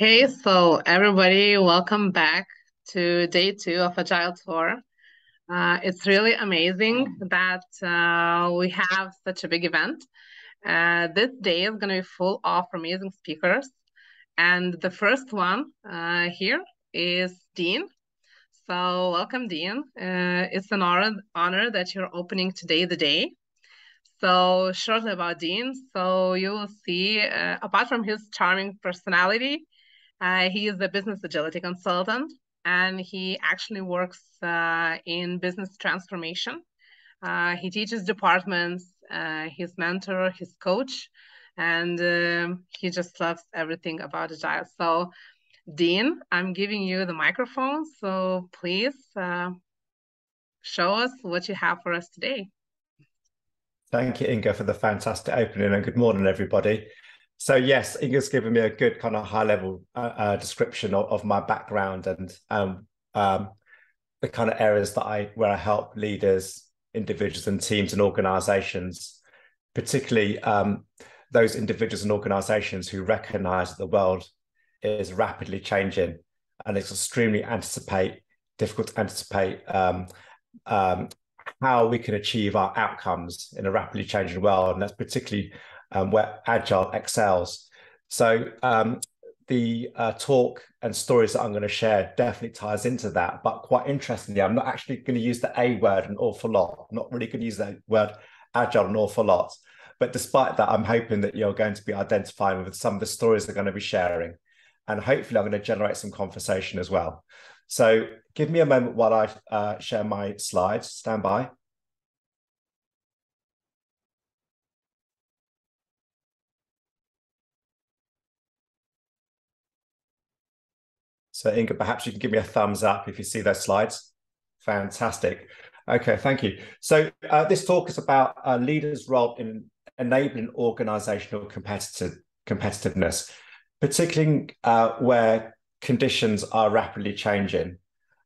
Okay, so everybody, welcome back to day two of Agile Tour. It's really amazing that we have such a big event. This day is going to be full of amazing speakers. And the first one here is Dean. So welcome, Dean. It's an honor that you're opening today the day. So shortly about Dean. So you will see, apart from his charming personality, he is a business agility consultant, and he actually works in business transformation. He teaches departments, his mentor, his coach, and he just loves everything about Agile. So, Dean, I'm giving you the microphone, so please show us what you have for us today. Thank you, Inga, for the fantastic opening, and good morning, everybody. So yes, Inga's given me a good kind of high-level description of my background and the kind of areas that where I help leaders, individuals, and teams and organisations, particularly those individuals and organisations who recognise that the world is rapidly changing and it's extremely difficult to anticipate how we can achieve our outcomes in a rapidly changing world, and that's particularly where Agile excels. So the talk and stories that I'm going to share definitely ties into that, but quite interestingly, I'm not actually going to use the A word an awful lot. I'm not really going to use that word Agile an awful lot. But despite that, I'm hoping that you're going to be identifying with some of the stories they're going to be sharing. And hopefully I'm going to generate some conversation as well. So give me a moment while I share my slides. Stand by. So Inga, perhaps you can give me a thumbs up if you see those slides. Fantastic. Okay, thank you. So this talk is about a leader's role in enabling organizational competitiveness, particularly where conditions are rapidly changing,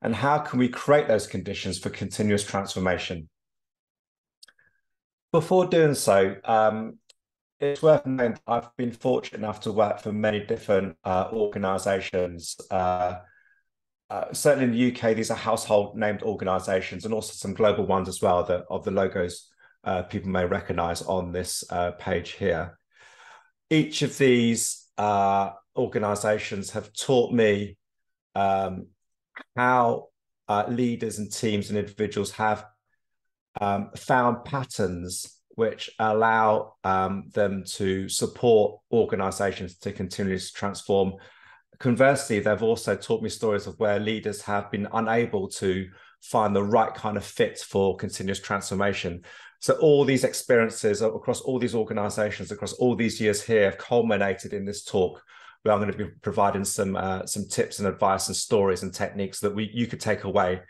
and how can we create those conditions for continuous transformation. Before doing so, it's worth knowing that I've been fortunate enough to work for many different organisations. Certainly in the UK, these are household named organisations, and also some global ones as well, that of the logos people may recognise on this page here. Each of these organisations have taught me how leaders and teams and individuals have found patterns which allow them to support organizations to continuously transform. Conversely, they've also taught me stories of where leaders have been unable to find the right kind of fit for continuous transformation. So all these experiences across all these organizations, across all these years here, have culminated in this talk, where I'm going to be providing some tips and advice and stories and techniques that you could take away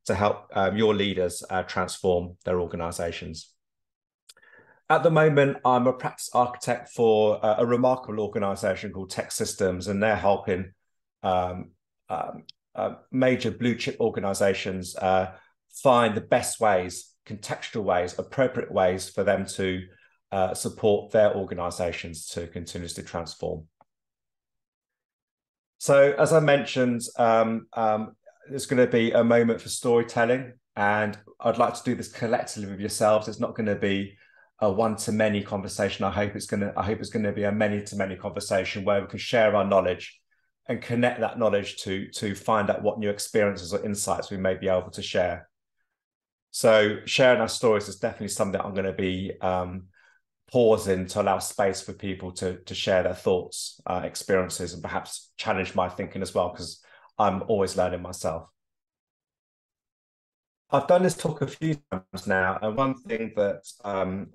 to help your leaders transform their organizations. At the moment, I'm a practice architect for a remarkable organization called Tech Systems, and they're helping major blue chip organizations find the best ways, contextual ways, appropriate ways for them to support their organizations to continuously transform. So as I mentioned, there's going to be a moment for storytelling, and I'd like to do this collectively with yourselves. It's not going to be a one-to-many conversation. I hope it's going to be a many-to-many conversation where we can share our knowledge and connect that knowledge to find out what new experiences or insights we may be able to share. So sharing our stories is definitely something that I'm going to be pausing to allow space for people to share their thoughts, experiences, and perhaps challenge my thinking as well, because I'm always learning myself. I've done this talk a few times now, and one thing that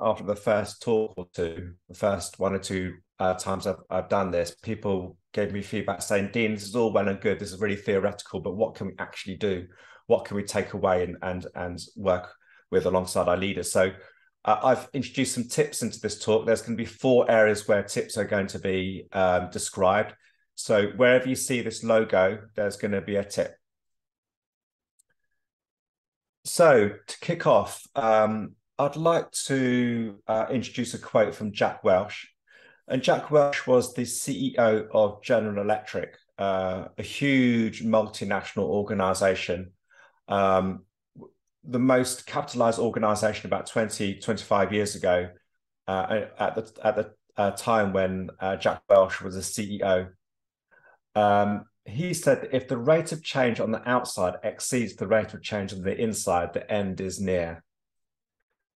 after the first talk or two, the first one or two times I've done this, people gave me feedback saying, Dean, this is all well and good, this is really theoretical, but what can we actually do? What can we take away and work with alongside our leaders? So I've introduced some tips into this talk. There's going to be 4 areas where tips are going to be described. So wherever you see this logo, there's going to be a tip. So to kick off, I'd like to introduce a quote from Jack Welch. And Jack Welch was the CEO of General Electric. a huge multinational organization, the most capitalized organization about 25 years ago, at the time when Jack Welch was the CEO. He said if the rate of change on the outside exceeds the rate of change on the inside, the end is near.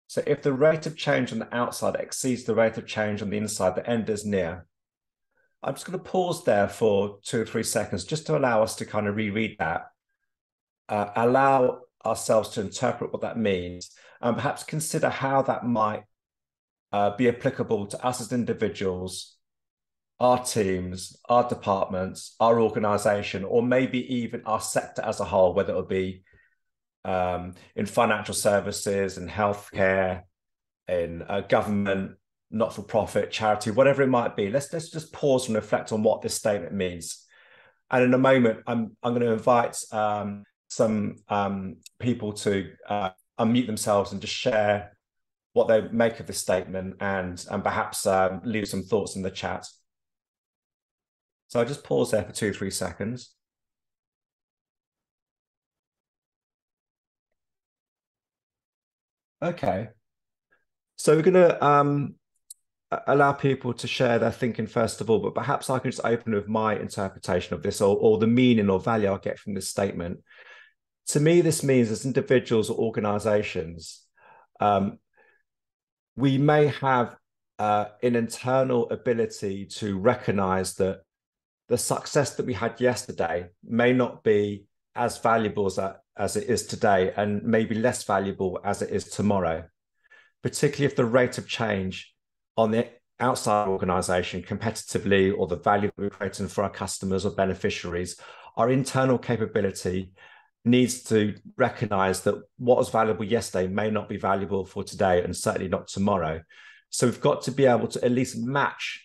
So if the rate of change on the outside exceeds the rate of change on the inside, the end is near. I'm just going to pause there for 2 or 3 seconds just to allow us to kind of reread that, allow ourselves to interpret what that means, and perhaps consider how that might be applicable to us as individuals, our teams, our departments, our organization, or maybe even our sector as a whole, whether it'll be in financial services, in healthcare, in government, not-for-profit, charity, whatever it might be. Let's just pause and reflect on what this statement means. And in a moment, I'm going to invite some people to unmute themselves and just share what they make of this statement, and perhaps leave some thoughts in the chat. So I'll just pause there for 2 or 3 seconds. Okay. So we're going to allow people to share their thinking first of all, but perhaps I can just open with my interpretation of this, or the meaning or value I get from this statement. To me, this means as individuals or organizations, we may have an internal ability to recognize that the success that we had yesterday may not be as valuable as it is today, and maybe less valuable as it is tomorrow, particularly if the rate of change on the outside organization competitively, or the value that we're creating for our customers or beneficiaries, our internal capability needs to recognize that what was valuable yesterday may not be valuable for today, and certainly not tomorrow. So we've got to be able to at least match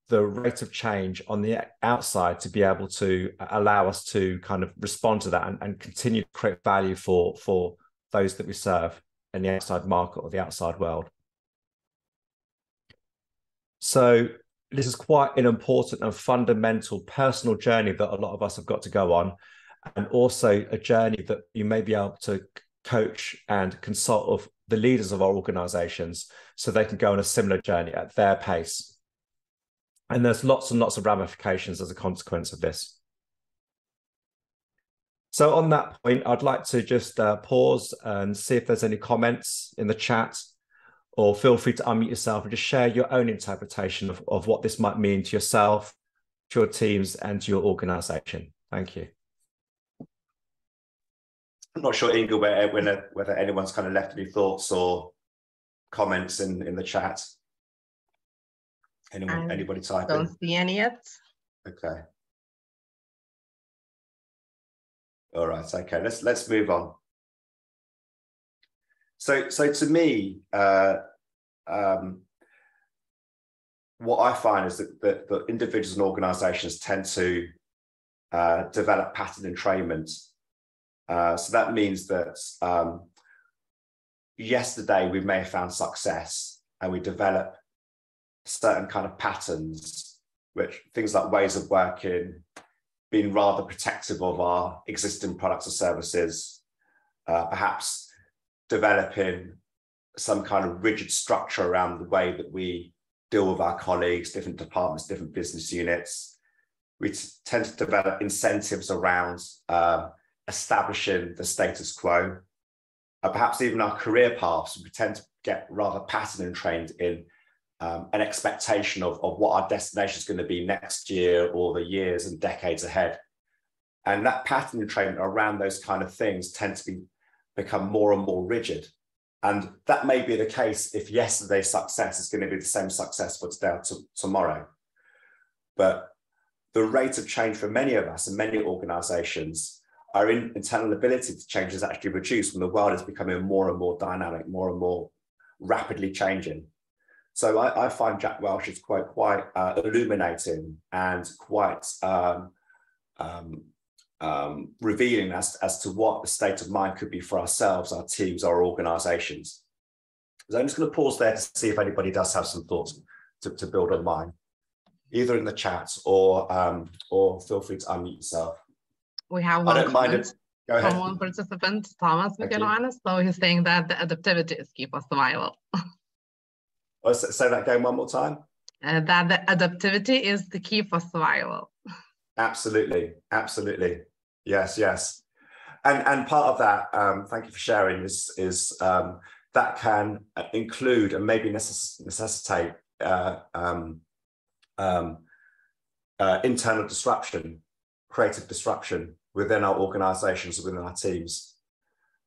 the rate of change on the outside to be able to allow us to kind of respond to that and continue to create value for those that we serve in the outside market or the outside world. So this is quite an important and fundamental personal journey that a lot of us have got to go on, and also a journey that you may be able to coach and consult with the leaders of our organizations so they can go on a similar journey at their pace. And there's lots and lots of ramifications as a consequence of this. So on that point, I'd like to just pause and see if there's any comments in the chat, or feel free to unmute yourself and just share your own interpretation of what this might mean to yourself, to your teams, and to your organization. Thank you. I'm not sure, Inga, whether anyone's kind of left any thoughts or comments in the chat. Anybody typing? Don't see any yet. Okay. All right. Okay. Let's move on. So to me, what I find is that individuals and organisations tend to develop pattern entrainment. So that means that yesterday we may have found success, and we develop certain kind of patterns, which things like ways of working, being rather protective of our existing products or services, perhaps developing some kind of rigid structure around the way that we deal with our colleagues, different departments, different business units. We tend to develop incentives around establishing the status quo. Perhaps even our career paths, we tend to get rather pattern entrained in an expectation of what our destination is going to be next year, or the years and decades ahead. And that pattern entrainment around those kind of things tend to become more and more rigid. And that may be the case if yesterday's success is going to be the same success for today or tomorrow. But the rate of change for many of us and many organizations, our internal ability to change has actually reduced when the world is becoming more and more dynamic, more and more rapidly changing. So I find Jack Welch's quote quite illuminating and quite revealing as to what the state of mind could be for ourselves, our teams, our organizations. So I'm just going to pause there to see if anybody does have some thoughts to build on mine. either in the chat or feel free to unmute yourself. We have I one don't mind comment if, go ahead. from one participant, Thomas Thank you. Michaelonis. So he's saying that the adaptivity is key for survival. Oh, say that again one more time. That the adaptivity is the key for survival. Absolutely, absolutely. Yes, yes. And part of that, thank you for sharing, is that can include and maybe necessitate internal disruption, creative disruption within our organizations, within our teams,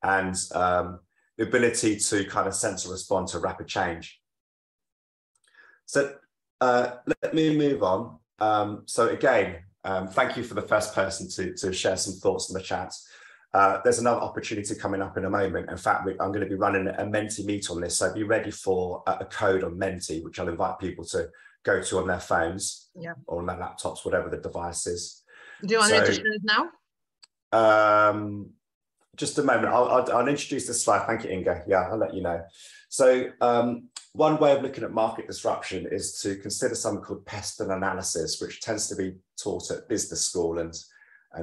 and the ability to kind of sense and respond to rapid change. So let me move on. So again, thank you for the first person to share some thoughts in the chat. There's another opportunity coming up in a moment. In fact, I'm going to be running a Menti meet on this, so be ready for a code on Menti, which I'll invite people to go to on their phones, or on their laptops, whatever the device is. Do you want me to share it now? Just a moment. I'll introduce this slide. Thank you, Inga. Yeah, I'll let you know. So one way of looking at market disruption is to consider something called pest analysis, which tends to be taught at business school and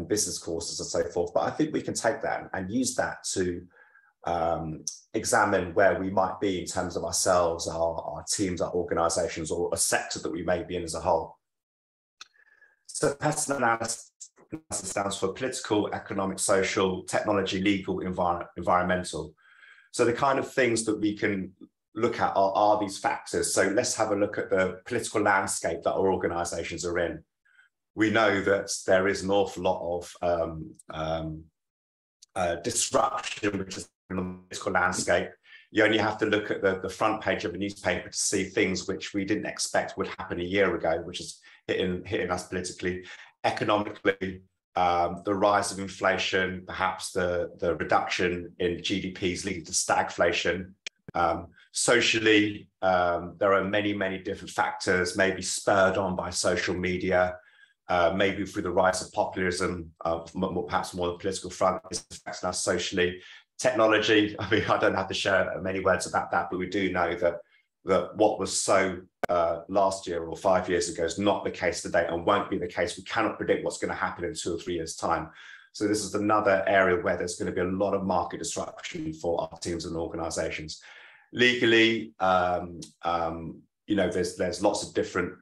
business courses and so forth. But I think we can take that and use that to examine where we might be in terms of ourselves, our teams, our organizations, or a sector that we may be in as a whole. So pest analysis stands for political, economic, social, technology, legal, environmental. So the kind of things that we can look at are these factors. So let's have a look at the political landscape that our organizations are in. We know that there is an awful lot of disruption which is in the political landscape. You only have to look at the front page of a newspaper to see things which we didn't expect would happen a year ago, which is hitting us politically, economically, the rise of inflation, perhaps the reduction in GDPs leading to stagflation. Socially, there are many, many different factors, maybe spurred on by social media, maybe through the rise of populism, perhaps more the political front is affecting us socially. Technology, I mean, I don't have to share many words about that, but we do know that what was so last year or 5 years ago is not the case today and won't be the case. We cannot predict what's going to happen in 2 or 3 years' time. So this is another area where there's going to be a lot of market disruption for our teams and organizations. Legally, you know, there's lots of different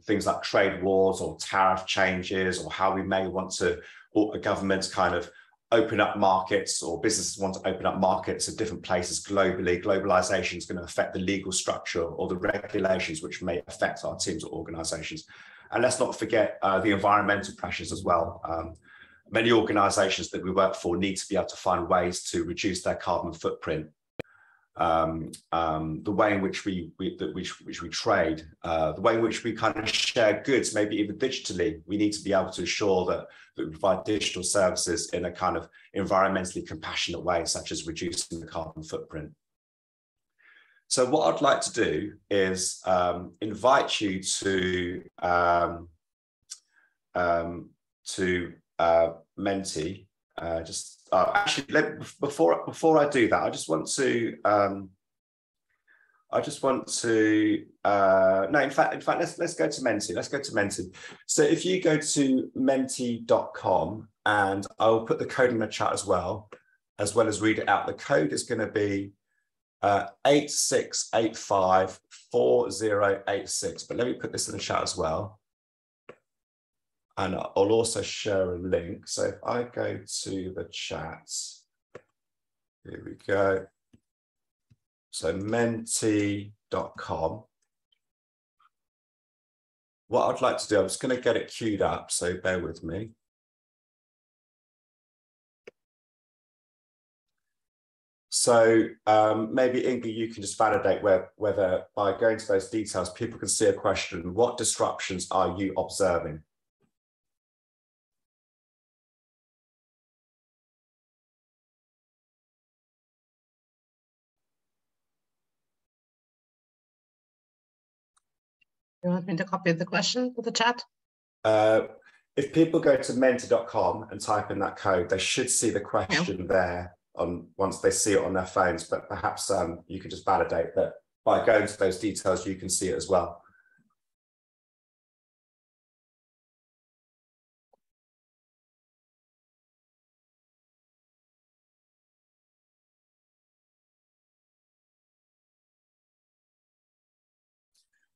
things like trade wars or tariff changes, or how we may want to, or governments kind of open up markets, or businesses want to open up markets at different places globally. Globalization is going to affect the legal structure or the regulations which may affect our teams or organizations. And let's not forget the environmental pressures as well. Many organizations that we work for need to be able to find ways to reduce their carbon footprint. The way in which we trade, the way in which we kind of share goods, maybe even digitally, we need to be able to ensure that we provide digital services in a kind of environmentally compassionate way, such as reducing the carbon footprint. So what I'd like to do is invite you to Menti. Actually, before I do that, I just want to no, in fact, let's go to Menti. Let's go to Menti. So if you go to menti.com, and I'll put the code in the chat as well as read it out. The code is going to be 86854086. But let me put this in the chat as well. And I'll also share a link. So if I go to the chat, here we go. So menti.com. What I'd like to do, I'm just going to get it queued up, so bear with me. So maybe, Inga, you can just validate whether by going to those details, people can see a question: what disruptions are you observing? You want me to copy the question to the chat? If people go to menti.com and type in that code, they should see the question there once they see it on their phones. But perhaps you can just validate that by going to those details, you can see it as well.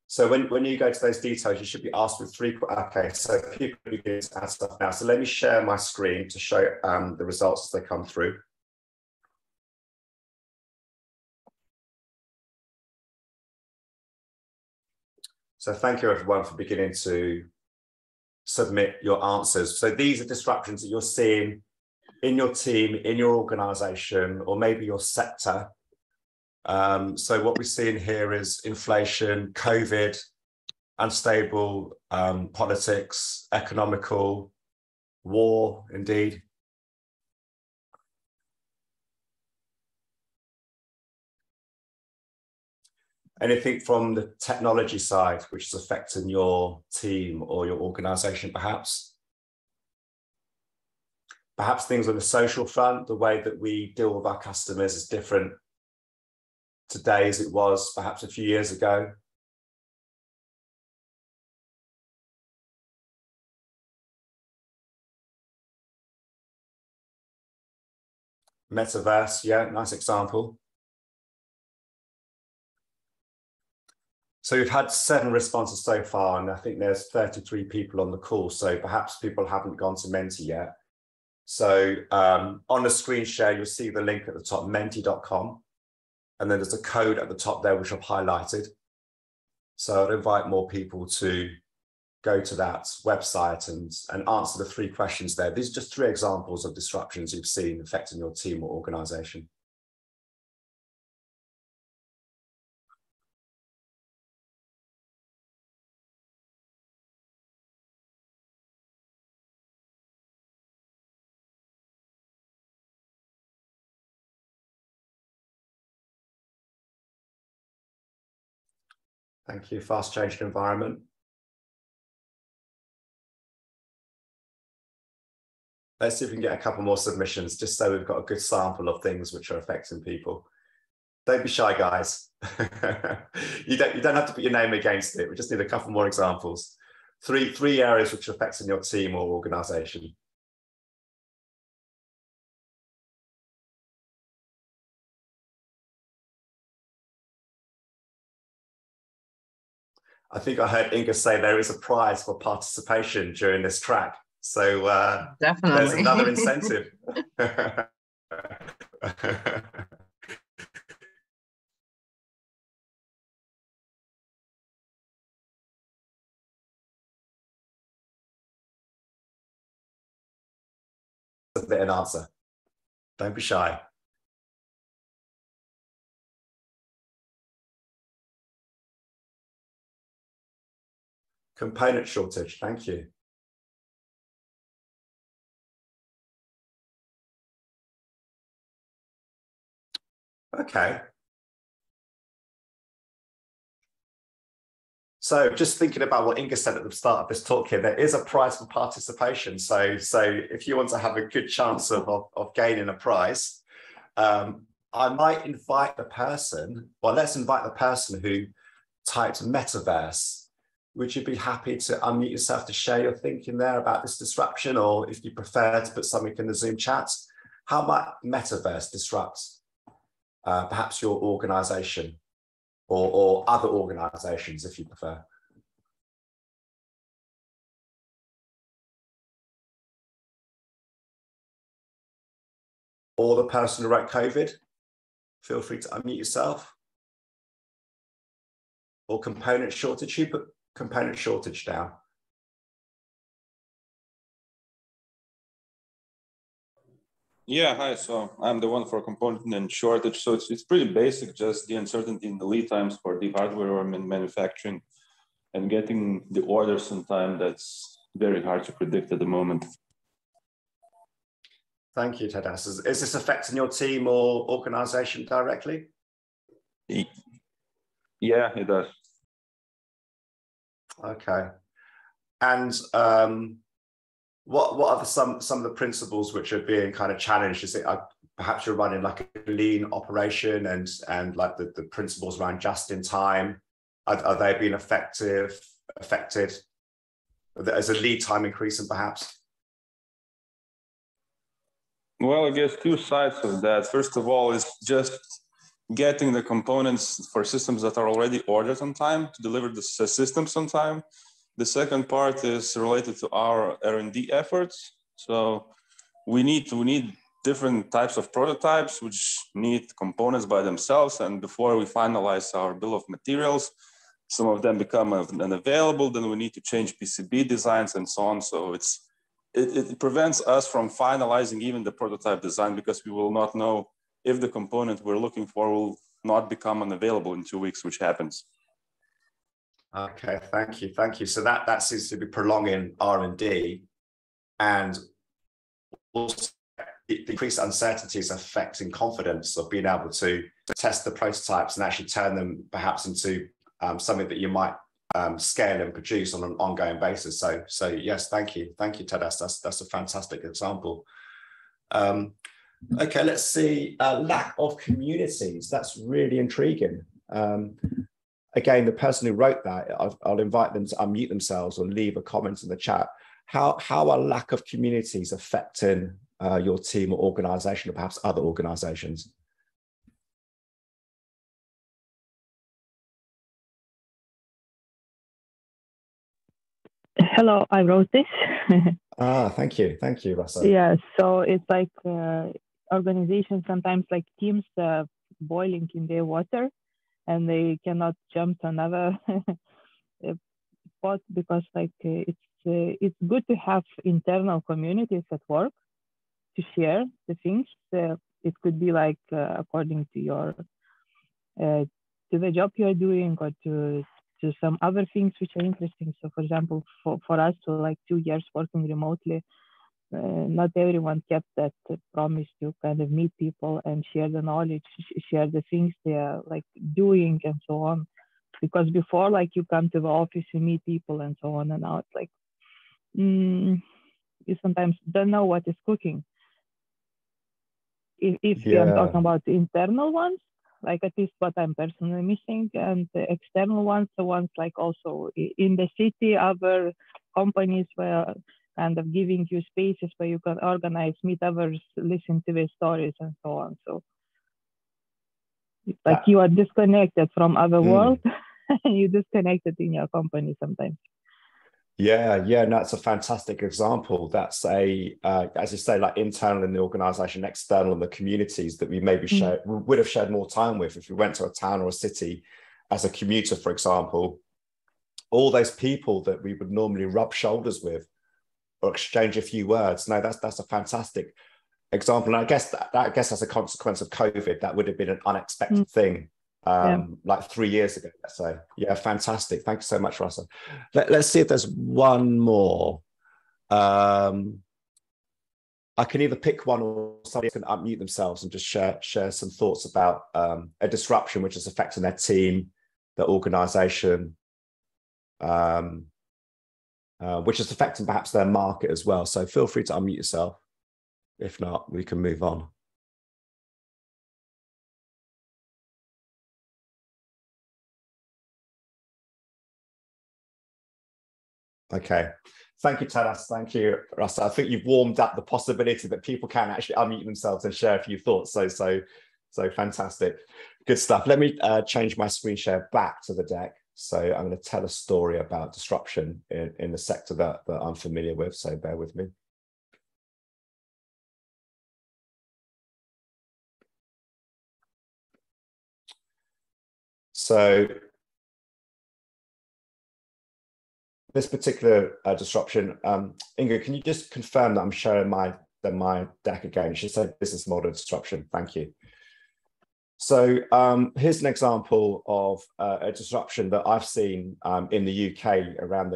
So when you go to those details, you should be asked with three. Okay, so people are beginning to add stuff now. So let me share my screen to show the results as they come through. So thank you everyone for beginning to submit your answers. So these are disruptions that you're seeing in your team, in your organization, or maybe your sector. So what we're seeing here is inflation, COVID, unstable politics, economical, war, indeed. Anything from the technology side, which is affecting your team or your organization, perhaps? Perhaps things on the social front, the way that we deal with our customers is different today as it was perhaps a few years ago. Metaverse, yeah, nice example. So we've had 7 responses so far, and I think there's 33 people on the call, so perhaps people haven't gone to Menti yet. So on the screen share, you'll see the link at the top, menti.com, and then there's a code at the top there, which I've highlighted. So I'd invite more people to go to that website and answer the 3 questions there. These are just 3 examples of disruptions you've seen affecting your team or organization. Thank you. Fast changing environment. Let's see if we can get a couple more submissions, just so we've got a good sample of things which are affecting people. Don't be shy, guys. you don't have to put your name against it. We just need a couple more examples. Three areas which are affecting your team or organization. I think I heard Inga say there is a prize for participation during this track. So definitely, there's another incentive. Submit an answer. Don't be shy. Component shortage. Thank you. Okay. So just thinking about what Inga said at the start of this talk here, there is a prize for participation. So if you want to have a good chance of gaining a prize, I might invite the person, well, let's invite the person who typed metaverse. Would you be happy to unmute yourself to share your thinking there about this disruption, or if you prefer to put something in the Zoom chat? How might metaverse disrupt perhaps your organization or other organizations, if you prefer? Or the person who wrote COVID, feel free to unmute yourself. Or component shortage, who put component shortage down? Yeah, hi. So I'm the one for component shortage. So it's pretty basic, just the uncertainty in the lead times for the hardware or manufacturing, and getting the orders in time. That's very hard to predict at the moment. Thank you, Tadas. Is this affecting your team or organization directly? Yeah, it does. Okay. And what are some of the principles which are being kind of challenged? Is it perhaps you're running like a lean operation and like the principles around just in time? Are they being affected? As a lead time increasing perhaps? Well, I guess 2 sides of that. First of all, it's just getting the components for systems that are already ordered on time to deliver the systems on time. The second part is related to our R&D efforts. So we need different types of prototypes which need components by themselves. And before we finalize our bill of materials, some of them become unavailable. Then we need to change PCB designs and so on. So it prevents us from finalizing even the prototype design, because we will not know if the component we're looking for will not become unavailable in 2 weeks, which happens. Okay, thank you. So that seems to be prolonging R&D, and also the increased uncertainties affecting confidence of being able to test the prototypes and actually turn them perhaps into something that you might scale and produce on an ongoing basis. So yes, thank you, Tadas. That's a fantastic example. Okay, let's see. Lack of communities. That's really intriguing. Again, the person who wrote that, I'll invite them to unmute themselves or leave a comment in the chat. How are lack of communities affecting your team or organization, or perhaps other organizations? Hello, I wrote this. Thank you, Russell. Yeah, so it's like organizations sometimes, like teams boiling in their water, and they cannot jump to another pot, because like it's good to have internal communities at work to share the things. It could be like according to your to the job you are doing, or to some other things which are interesting. So for example, for us, so like 2 years working remotely, not everyone kept that promise to kind of meet people and share the knowledge, share the things they are like doing and so on. Because before, like, you come to the office, you meet people and so on, and now it's like you sometimes don't know what is cooking. If I'm talking about the internal ones, like at least what I'm personally missing, and the external ones, the ones like also in the city, other companies were kind of giving you spaces where you can organize, meet others, listen to their stories and so on. So it's like you are disconnected from other world, and you disconnected in your company sometimes. Yeah, no, it's a fantastic example. That's as you say, like internal in the organization, external in the communities that we maybe would have shared more time with if we went to a town or a city as a commuter, for example. All those people that we would normally rub shoulders with or exchange a few words. No, that's a fantastic example. And I guess as a consequence of COVID, that would have been an unexpected thing. Like 3 years ago, let's say. Yeah, fantastic. Thank you so much, Russell. Let's see if there's one more. I can either pick one, or somebody can unmute themselves and just share some thoughts about a disruption which is affecting their team, their organization, which is affecting perhaps their market as well. So feel free to unmute yourself. If not, we can move on. Okay. Thank you, Tadas. Thank you, Russell. I think you've warmed up the possibility that people can actually unmute themselves and share a few thoughts. So fantastic. Good stuff. Let me change my screen share back to the deck. So I'm going to tell a story about disruption in the sector that I'm familiar with. So bear with me. So this particular disruption, Inga, can you just confirm that I'm showing my deck again? She said business model disruption. Thank you. So here's an example of a disruption that I've seen in the UK around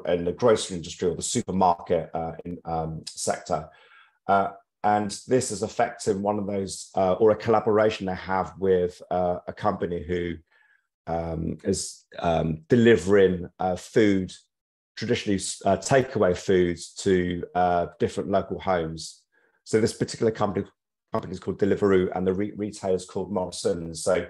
in the grocery industry or the supermarket sector. And this is affecting one of those, or a collaboration they have with a company who is delivering food, traditionally takeaway foods to different local homes. So this particular company is called Deliveroo, and the retailer is called Morrisons. So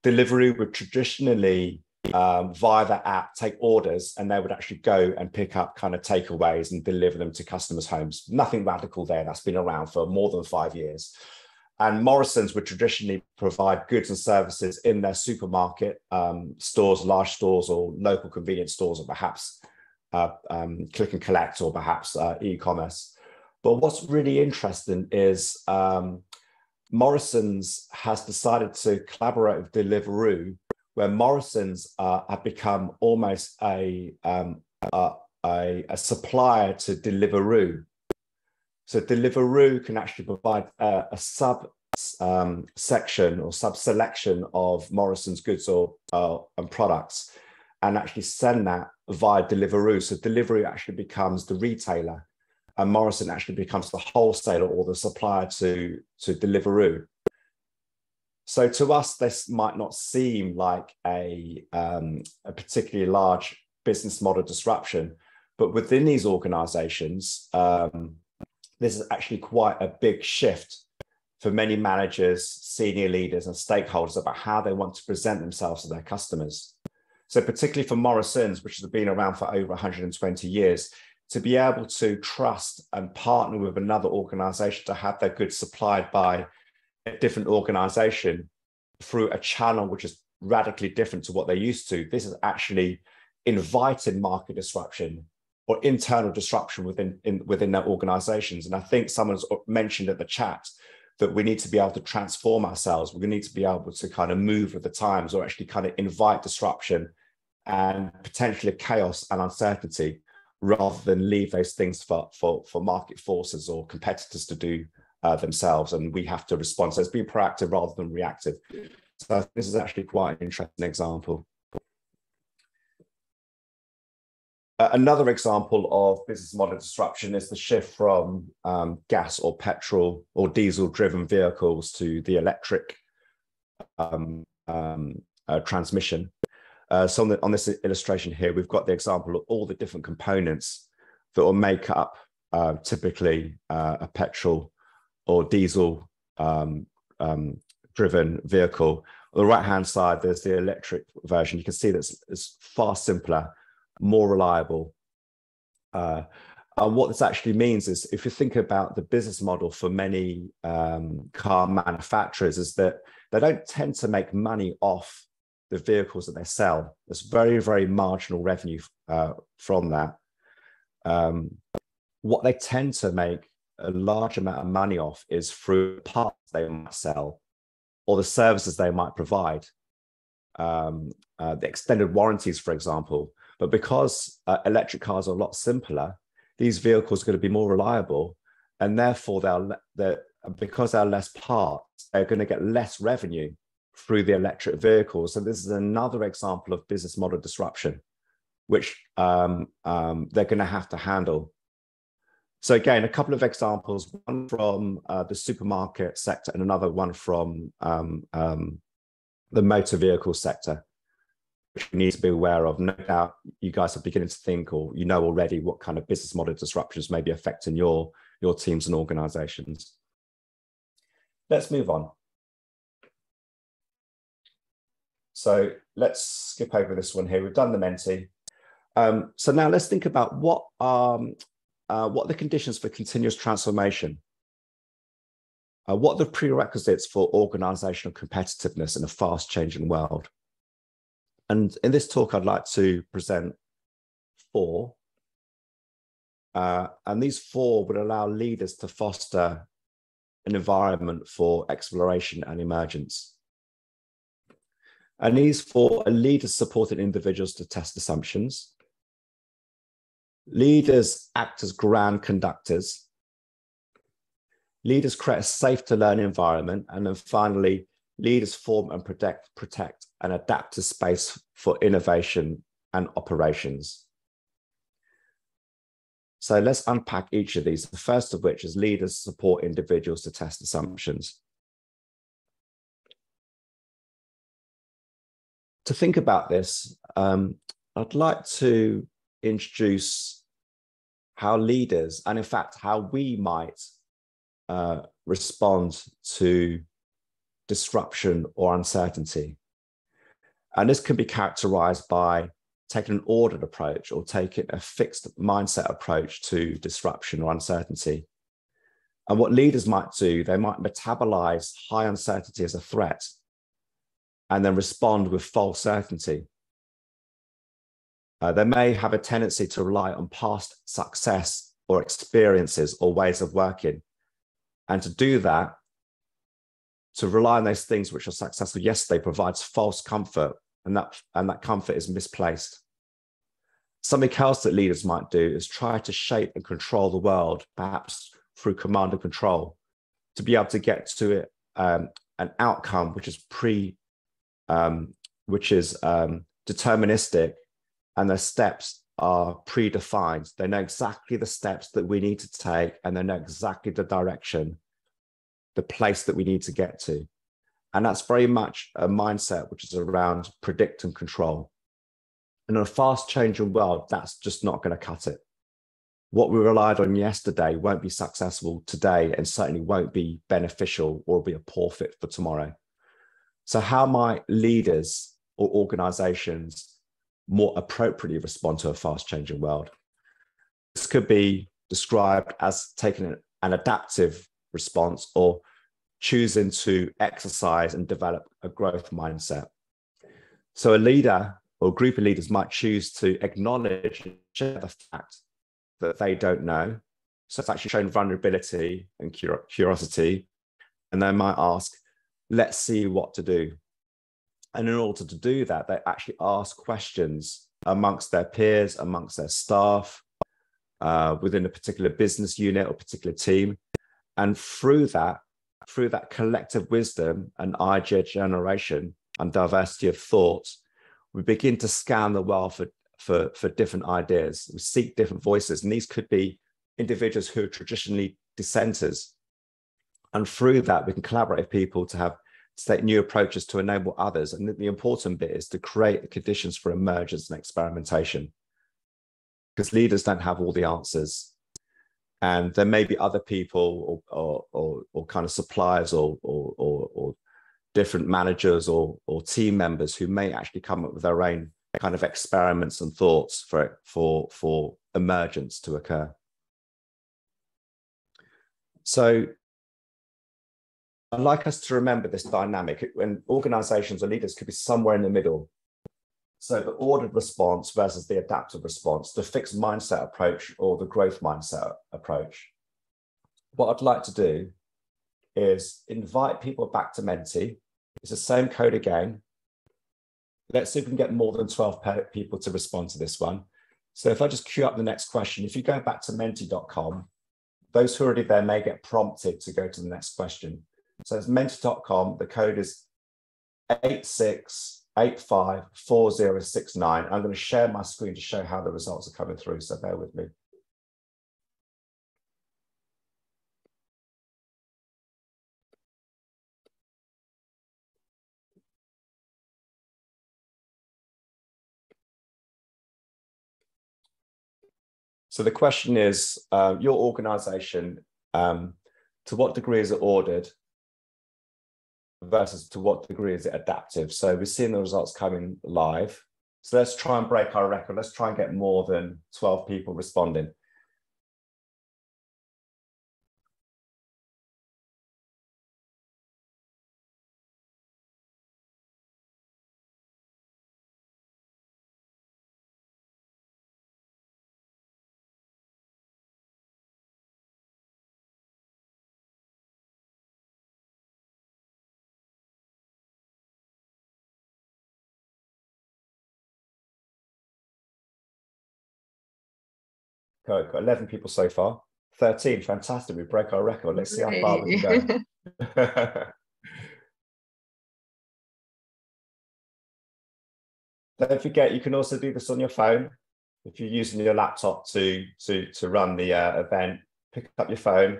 Deliveroo would traditionally, via that app, take orders, and they would actually go and pick up kind of takeaways and deliver them to customers' homes. Nothing radical there. That's been around for more than 5 years. And Morrisons would traditionally provide goods and services in their supermarket stores, large stores, or local convenience stores, or perhaps click and collect, or perhaps e-commerce. But what's really interesting is Morrisons has decided to collaborate with Deliveroo, where Morrisons have become almost a supplier to Deliveroo. So Deliveroo can actually provide a sub section or sub selection of Morrisons goods or and products, and actually send that via Deliveroo. So Deliveroo actually becomes the retailer, and Morrison actually becomes the wholesaler or the supplier to Deliveroo. So to us, this might not seem like a particularly large business model disruption, but within these organizations, this is actually quite a big shift for many managers, senior leaders, and stakeholders about how they want to present themselves to their customers. So particularly for Morrisons, which has been around for over 120 years, to be able to trust and partner with another organization to have their goods supplied by a different organization through a channel which is radically different to what they're used to, this is actually inviting market disruption or internal disruption within their organizations. And I think someone's mentioned in the chat that we need to be able to transform ourselves. We're going to need to be able to kind of move with the times, or actually kind of invite disruption and potentially chaos and uncertainty, rather than leave those things for market forces or competitors to do themselves. And we have to respond. So it's being proactive rather than reactive. So this is actually quite an interesting example. Another example of business model disruption is the shift from gas or petrol or diesel driven vehicles to the electric transmission. So on this illustration here, we've got the example of all the different components that will make up typically a petrol or diesel driven vehicle. On the right hand side, there's the electric version. You can see that it's far simpler, more reliable. And what this actually means is, if you think about the business model for many car manufacturers, is that they don't tend to make money off the vehicles that they sell. There's very, very marginal revenue from that. What they tend to make a large amount of money off is through parts they might sell or the services they might provide, the extended warranties, for example. But because electric cars are a lot simpler, these vehicles are going to be more reliable, and therefore because they're less parts, they're going to get less revenue through the electric vehicles. So this is another example of business model disruption, which they're going to have to handle. So again, a couple of examples, one from the supermarket sector and another one from the motor vehicle sector, which we need to be aware of. No doubt you guys are beginning to think, or you know already, what kind of business model disruptions may be affecting your teams and organizations. Let's move on. So let's skip over this one here. We've done the Menti. So now let's think about what are the conditions for continuous transformation? What are the prerequisites for organizational competitiveness in a fast changing world? And in this talk, I'd like to present 4. And these 4 would allow leaders to foster an environment for exploration and emergence. And these 4 are leaders supporting individuals to test assumptions. Leaders act as grand conductors. Leaders create a safe to learn environment. And then finally, leaders form and protect an adaptive space for innovation and operations. So let's unpack each of these. The first of which is leaders support individuals to test assumptions. To think about this, I'd like to introduce how leaders, and in fact, how we might respond to disruption or uncertainty. And this can be characterized by taking an ordered approach or taking a fixed mindset approach to disruption or uncertainty. And what leaders might do, they might metabolize high uncertainty as a threat and then respond with false certainty. They may have a tendency to rely on past success or experiences or ways of working. And to do that, to rely on those things which are successful yesterday provides false comfort, and that comfort is misplaced. Something else that leaders might do is try to shape and control the world, perhaps through command and control, to be able to get to it, an outcome which is deterministic, and the steps are predefined. They know exactly the steps that we need to take, and they know exactly the direction, the place that we need to get to. And that's very much a mindset which is around predict and control. And in a fast changing world, that's just not going to cut it. What we relied on yesterday won't be successful today, and certainly won't be beneficial or be a poor fit for tomorrow. So how might leaders or organizations more appropriately respond to a fast changing world? This could be described as taking an adaptive response, or choosing to exercise and develop a growth mindset. So a leader or a group of leaders might choose to acknowledge and share the fact that they don't know. So it's actually showing vulnerability and curiosity. And they might ask, let's see what to do. And in order to do that, they actually ask questions amongst their peers, amongst their staff, within a particular business unit or particular team. And through that collective wisdom and idea generation and diversity of thought, we begin to scan the world for different ideas. We seek different voices, and these could be individuals who are traditionally dissenters. And through that, we can collaborate with people to take new approaches to enable others. And the important bit is to create the conditions for emergence and experimentation, because leaders don't have all the answers. And there may be other people or kind of suppliers or different managers or team members who may actually come up with their own kind of experiments and thoughts for emergence to occur. So I'd like us to remember this dynamic when organizations or leaders could be somewhere in the middle. So the ordered response versus the adaptive response, the fixed mindset approach or the growth mindset approach. What I'd like to do is invite people back to Menti. It's the same code again. Let's see if we can get more than 12 people to respond to this one. So if I just queue up the next question, if you go back to menti.com, those who are already there may get prompted to go to the next question. So it's menti.com, the code is 86854069. I'm going to share my screen to show how the results are coming through, so bear with me. So the question is, your organization, to what degree is it ordered versus to what degree is it adaptive? So we're seeing the results coming live. So let's try and break our record. Let's try and get more than 12 people responding. Got 11 people so far. 13, fantastic. We break our record. Let's see how far we can go. Don't forget, you can also do this on your phone. If you're using your laptop to run the event, pick up your phone,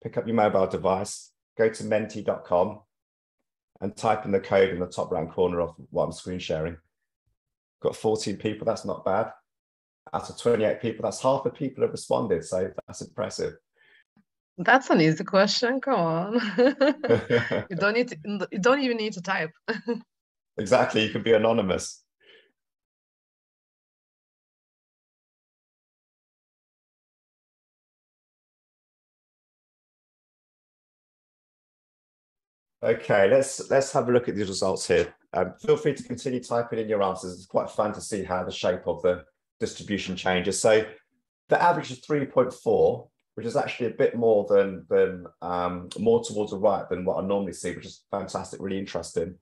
pick up your mobile device, go to menti.com and type in the code in the top right corner of what I'm screen sharing. Got 14 people, that's not bad. Out of 28 people, that's half the people have responded, so that's impressive. That's an easy question. Come on. You don't even need to type. Exactly, you can be anonymous. Okay, let's have a look at these results here. Feel free to continue typing in your answers. It's quite fun to see how the shape of the distribution changes. So the average is 3.4, which is actually a bit more than more towards the right than what I normally see, which is fantastic, really interesting.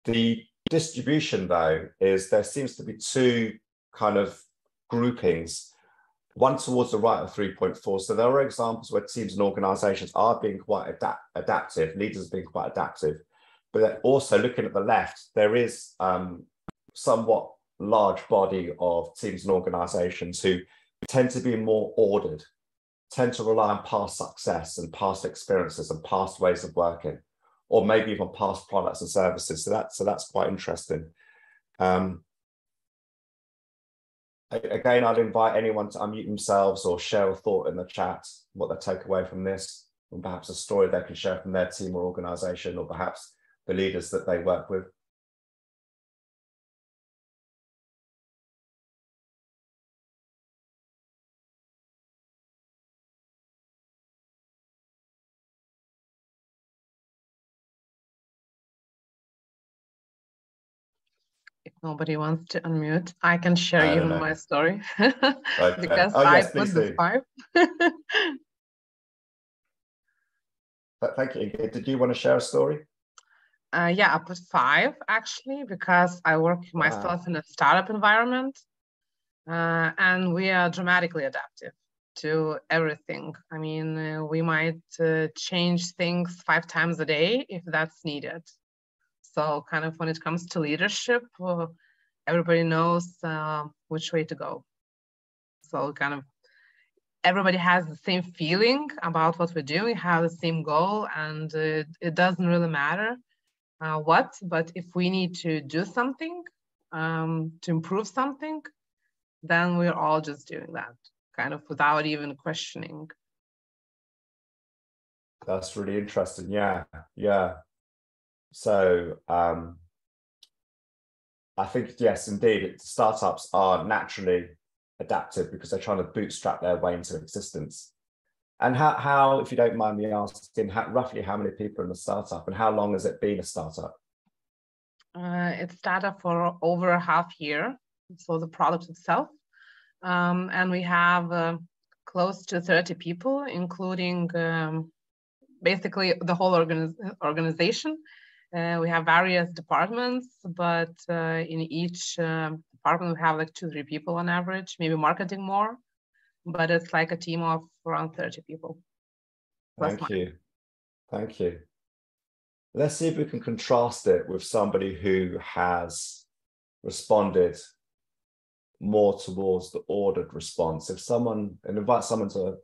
The distribution, though, is there seems to be two kind of groupings. One towards the right of 3.4. So there are examples where teams and organizations are being quite adaptive, leaders are being quite adaptive. But then also looking at the left, there is somewhat large body of teams and organizations who tend to be more ordered, tend to rely on past success and past experiences and past ways of working, or maybe even past products and services. So that's quite interesting. Again, I'd invite anyone to unmute themselves or share a thought in the chat, what they take away from this, and perhaps a story they can share from their team or organization, or perhaps the leaders that they work with. If nobody wants to unmute, I can share even my story because Oh, yes, I put the 5. Thank you. Did you want to share a story? Yeah, I put 5 actually, because I work myself in a startup environment, and we are dramatically adaptive to everything. I mean, we might change things 5 times a day if that's needed. So kind of when it comes to leadership, everybody knows which way to go. So kind of everybody has the same feeling about what we're doing, we have the same goal, and it doesn't really matter what, but if we need to do something to improve something, then we're all just doing that, kind of without even questioning. That's really interesting. Yeah. So I think, yes, indeed, startups are naturally adaptive because they're trying to bootstrap their way into existence. And how, if you don't mind me asking, roughly how many people are in a startup, and how long has it been a startup? It started for over a half year for the product itself. And we have close to 30 people, including basically the whole organization. We have various departments, but in each department we have like 2-3 people on average, maybe marketing more, but it's like a team of around 30 people. Thank you. Let's see if we can contrast it with somebody who has responded more towards the ordered response. If someone, and invite someone to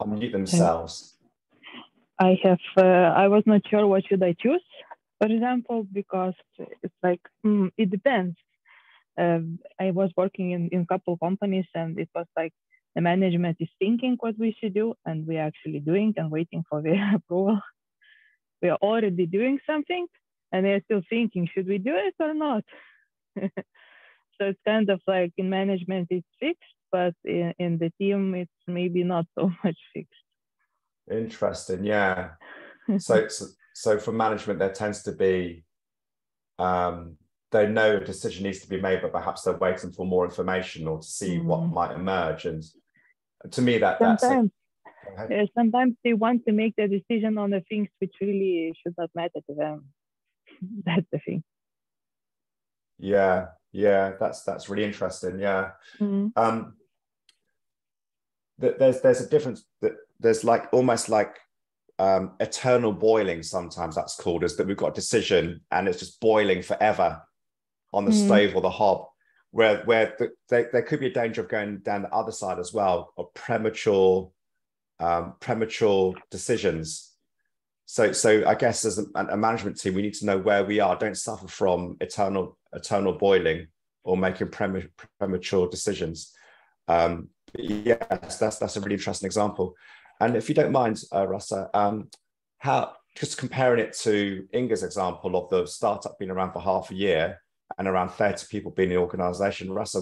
unmute themselves. I was not sure what should I choose, for example, because it's like, it depends. I was working in a couple of companies, and it was like the management is thinking what we should do, and we're actually doing and waiting for their approval. We are already doing something, and they're still thinking, should we do it or not? So it's kind of like in management it's fixed, but in the team it's maybe not so much fixed. Interesting, yeah. So for management, there tends to be, they know a decision needs to be made, but perhaps they're waiting for more information or to see what might emerge. And to me, sometimes they want to make the decision on the things which really should not matter to them. That's the thing. Yeah, that's really interesting. Yeah. There's a difference that there's like almost like eternal boiling, sometimes that's called, is that we've got a decision and it's just boiling forever on the stove or the hob, where there could be a danger of going down the other side as well, of premature decisions. So I guess as a management team, we need to know where we are. Don't suffer from eternal boiling or making premature decisions. Yes, that's a really interesting example. And if you don't mind, Rasa, how, just comparing it to Inga's example of the startup being around for half a year and around 30 people being in the organization, Rasa,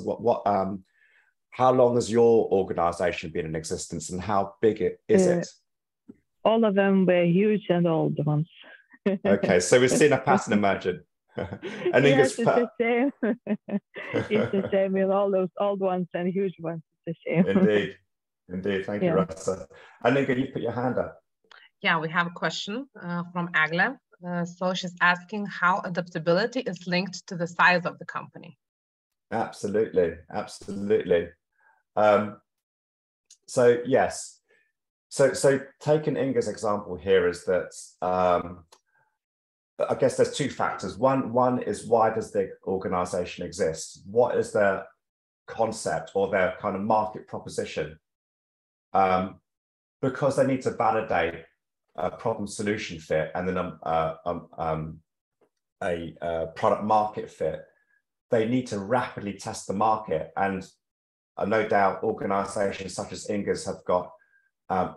how long has your organization been in existence, and how big is it? All of them were huge and old ones. Okay, so we've seen a pattern emerging. And yes, it's the same. It's the same in all those old ones and huge ones. It's the same. Indeed. Indeed. Thank you, Rasa. And Inga, you put your hand up. Yeah, we have a question from Agile. So she's asking how adaptability is linked to the size of the company. Absolutely. Absolutely. So yes. So taking Inga's example here is that I guess there's two factors. One is, why does the organization exist? What is their concept or their kind of market proposition? Because they need to validate a problem solution fit and then a product market fit. They need to rapidly test the market. And no doubt organizations such as Inga's have got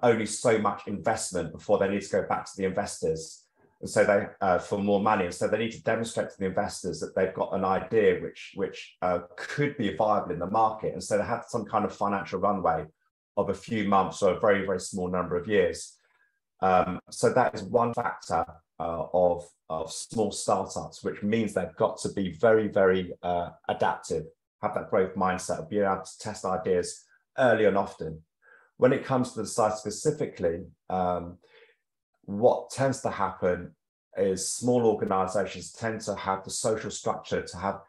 only so much investment before they need to go back to the investors. And so they for more money. And so they need to demonstrate to the investors that they've got an idea which could be viable in the market. And so they have some kind of financial runway of a few months or a very, very small number of years. So that is one factor of small startups, which means they've got to be very, very adaptive, have that growth mindset, be able to test ideas early and often. When it comes to the site specifically, what tends to happen is small organizations tend to have the social structure to have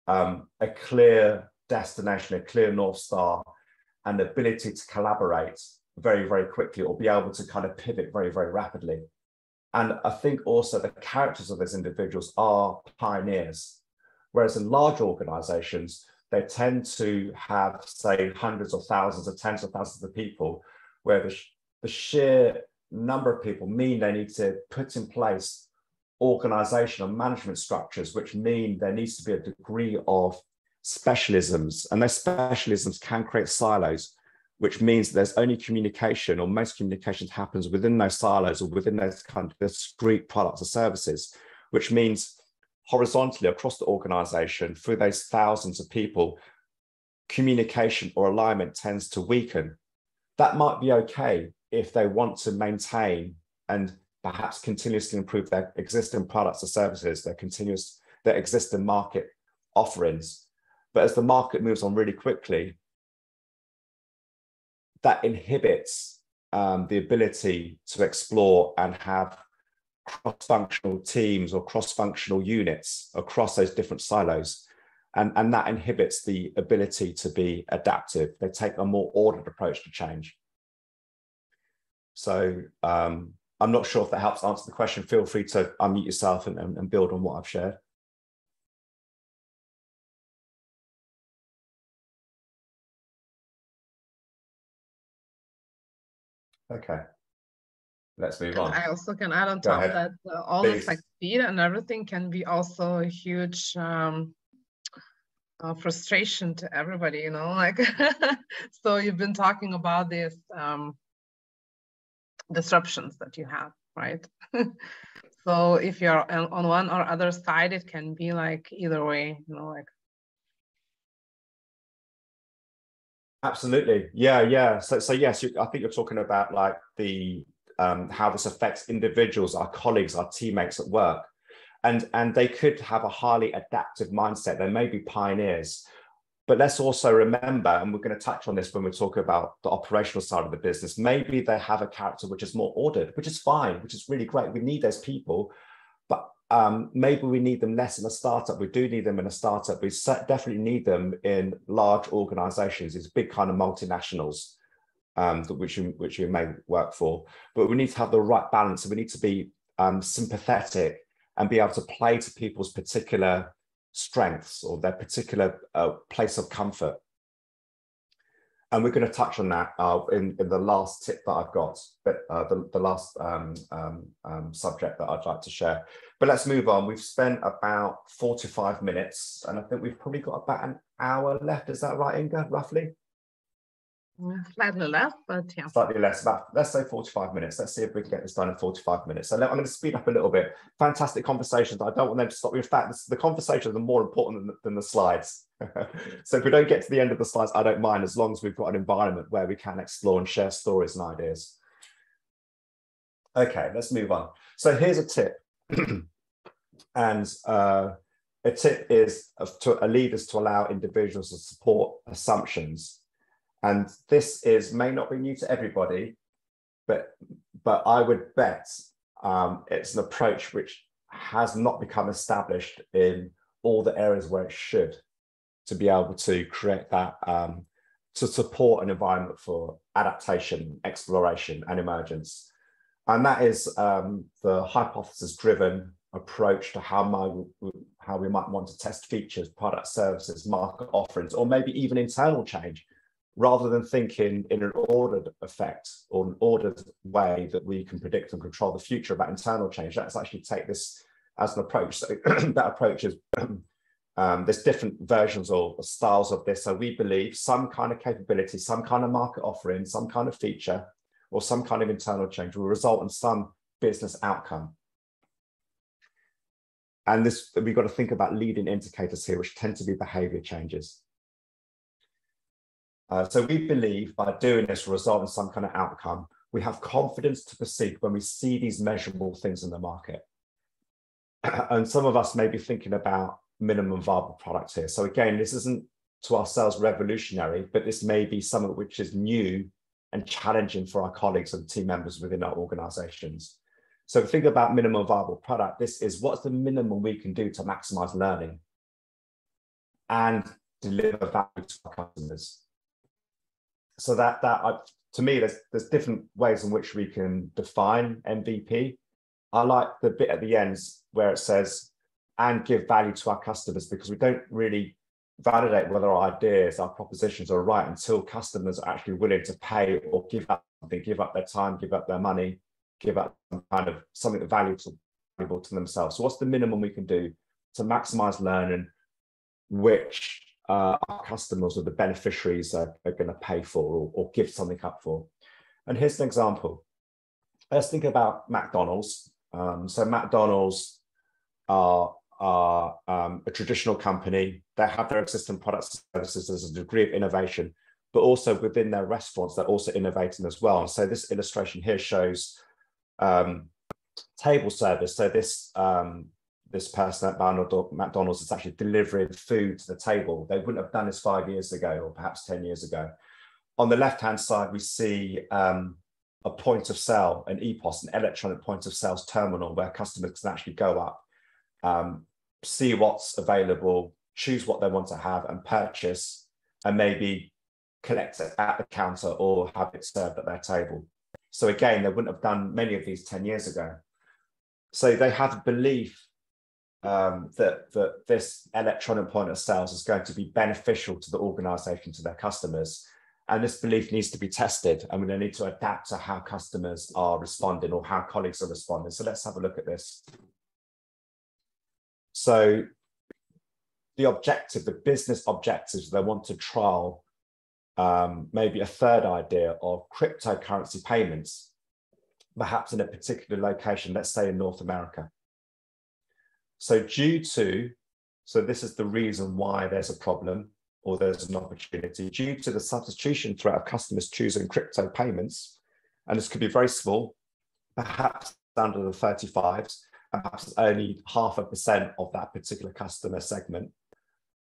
a clear destination, a clear North Star, and the ability to collaborate very, very quickly, or be able to kind of pivot very, very rapidly. And I think also the characters of those individuals are pioneers. Whereas in large organizations, they tend to have, say, hundreds or thousands or tens of thousands of people, where the sheer number of people mean they need to put in place organizational management structures, which mean there needs to be a degree of specialisms, and those specialisms can create silos, which means there's only communication, or most communications happens within those silos or within those kind of discrete products or services, which means horizontally across the organization, through those thousands of people, communication or alignment tends to weaken. That might be okay if they want to maintain and perhaps continuously improve their existing products or services, their existing market offerings. But as the market moves on really quickly, that inhibits the ability to explore and have cross-functional teams or cross-functional units across those different silos. And that inhibits the ability to be adaptive. They take a more ordered approach to change. So I'm not sure if that helps answer the question. Feel free to unmute yourself and build on what I've shared. Okay, let's move on. I also can add on top that all this like speed and everything can be also a huge frustration to everybody, you know, like so you've been talking about these disruptions that you have, right? So if you're on one or other side, it can be like either way, you know, like. Absolutely. Yeah. So yes, I think you're talking about like the how this affects individuals, our colleagues, our teammates at work. And they could have a highly adaptive mindset. They may be pioneers. But let's also remember, and we're going to touch on this when we talk about the operational side of the business, maybe they have a character which is more ordered, which is fine, which is really great. We need those people. But maybe we need them less in a startup. We do need them in a startup. We definitely need them in large organizations, these big kind of multinationals, which you may work for. But we need to have the right balance. And we need to be sympathetic and be able to play to people's particular strengths or their particular place of comfort. And we're going to touch on that in the last tip that I've got, but the last subject that I'd like to share. But let's move on. We've spent about 45 minutes, and I think we've probably got about an hour left. Is that right, Inga, roughly? Slightly less, but yeah. Slightly less, about, let's say 45 minutes. Let's see if we can get this done in 45 minutes. So I'm going to speed up a little bit. Fantastic conversations. I don't want them to stop. In fact, the conversations are more important than the slides. So if we don't get to the end of the slides, I don't mind, as long as we've got an environment where we can explore and share stories and ideas. Okay, let's move on. So here's a tip. And a tip is to a leaders to allow individuals to support assumptions. And this may not be new to everybody, but I would bet it's an approach which has not become established in all the areas where it should, to be able to create that, to support an environment for adaptation, exploration, and emergence. And that is the hypothesis-driven approach to how we might want to test features, product services, market offerings, or maybe even internal change, rather than thinking in an ordered effect or an ordered way that we can predict and control the future about internal change. Let's actually take this as an approach. So that approach is, there's different versions or styles of this. So we believe some kind of capability, some kind of market offering, some kind of feature, or some kind of internal change will result in some business outcome. And this, we've got to think about leading indicators here, which tend to be behavior changes. So we believe by doing this will result in some kind of outcome. We have confidence to proceed when we see these measurable things in the market. And some of us may be thinking about minimum viable products here. So again, this isn't to ourselves revolutionary, but this may be something which is new and challenging for our colleagues and team members within our organizations. So think about minimum viable product. This is what's the minimum we can do to maximize learning and deliver value to our customers. So to me, there's different ways in which we can define MVP. I like the bit at the end where it says, and give value to our customers, because we don't really validate whether our ideas, our propositions are right until customers are actually willing to pay or give up something, give up their time, give up their money, give up some kind of something valuable to themselves. So what's the minimum we can do to maximize learning, which our customers or the beneficiaries are going to pay for or give something up for? And here's an example. Let's think about McDonald's. So McDonald's are a traditional company. They have their existing products and services. There's a degree of innovation, but also within their restaurants, they're also innovating as well. So this illustration here shows table service. So this person at McDonald's is actually delivering food to the table. They wouldn't have done this 5 years ago, or perhaps 10 years ago. On the left-hand side, we see a point of sale, an EPOS, an electronic point of sales terminal, where customers can actually go up, see what's available, choose what they want to have and purchase, and maybe collect it at the counter or have it served at their table. So again, they wouldn't have done many of these 10 years ago. So they have a belief that this electronic point of sales is going to be beneficial to the organization, to their customers. And this belief needs to be tested, and we need to adapt to how customers are responding or how colleagues are responding. So let's have a look at this. So the objective, the business objectives, they want to trial maybe a third idea of cryptocurrency payments, perhaps in a particular location, let's say in North America. So so this is the reason why there's a problem or there's an opportunity, due to the substitution threat of customers choosing crypto payments, and this could be very small, perhaps under the 35s, and perhaps only 0.5% of that particular customer segment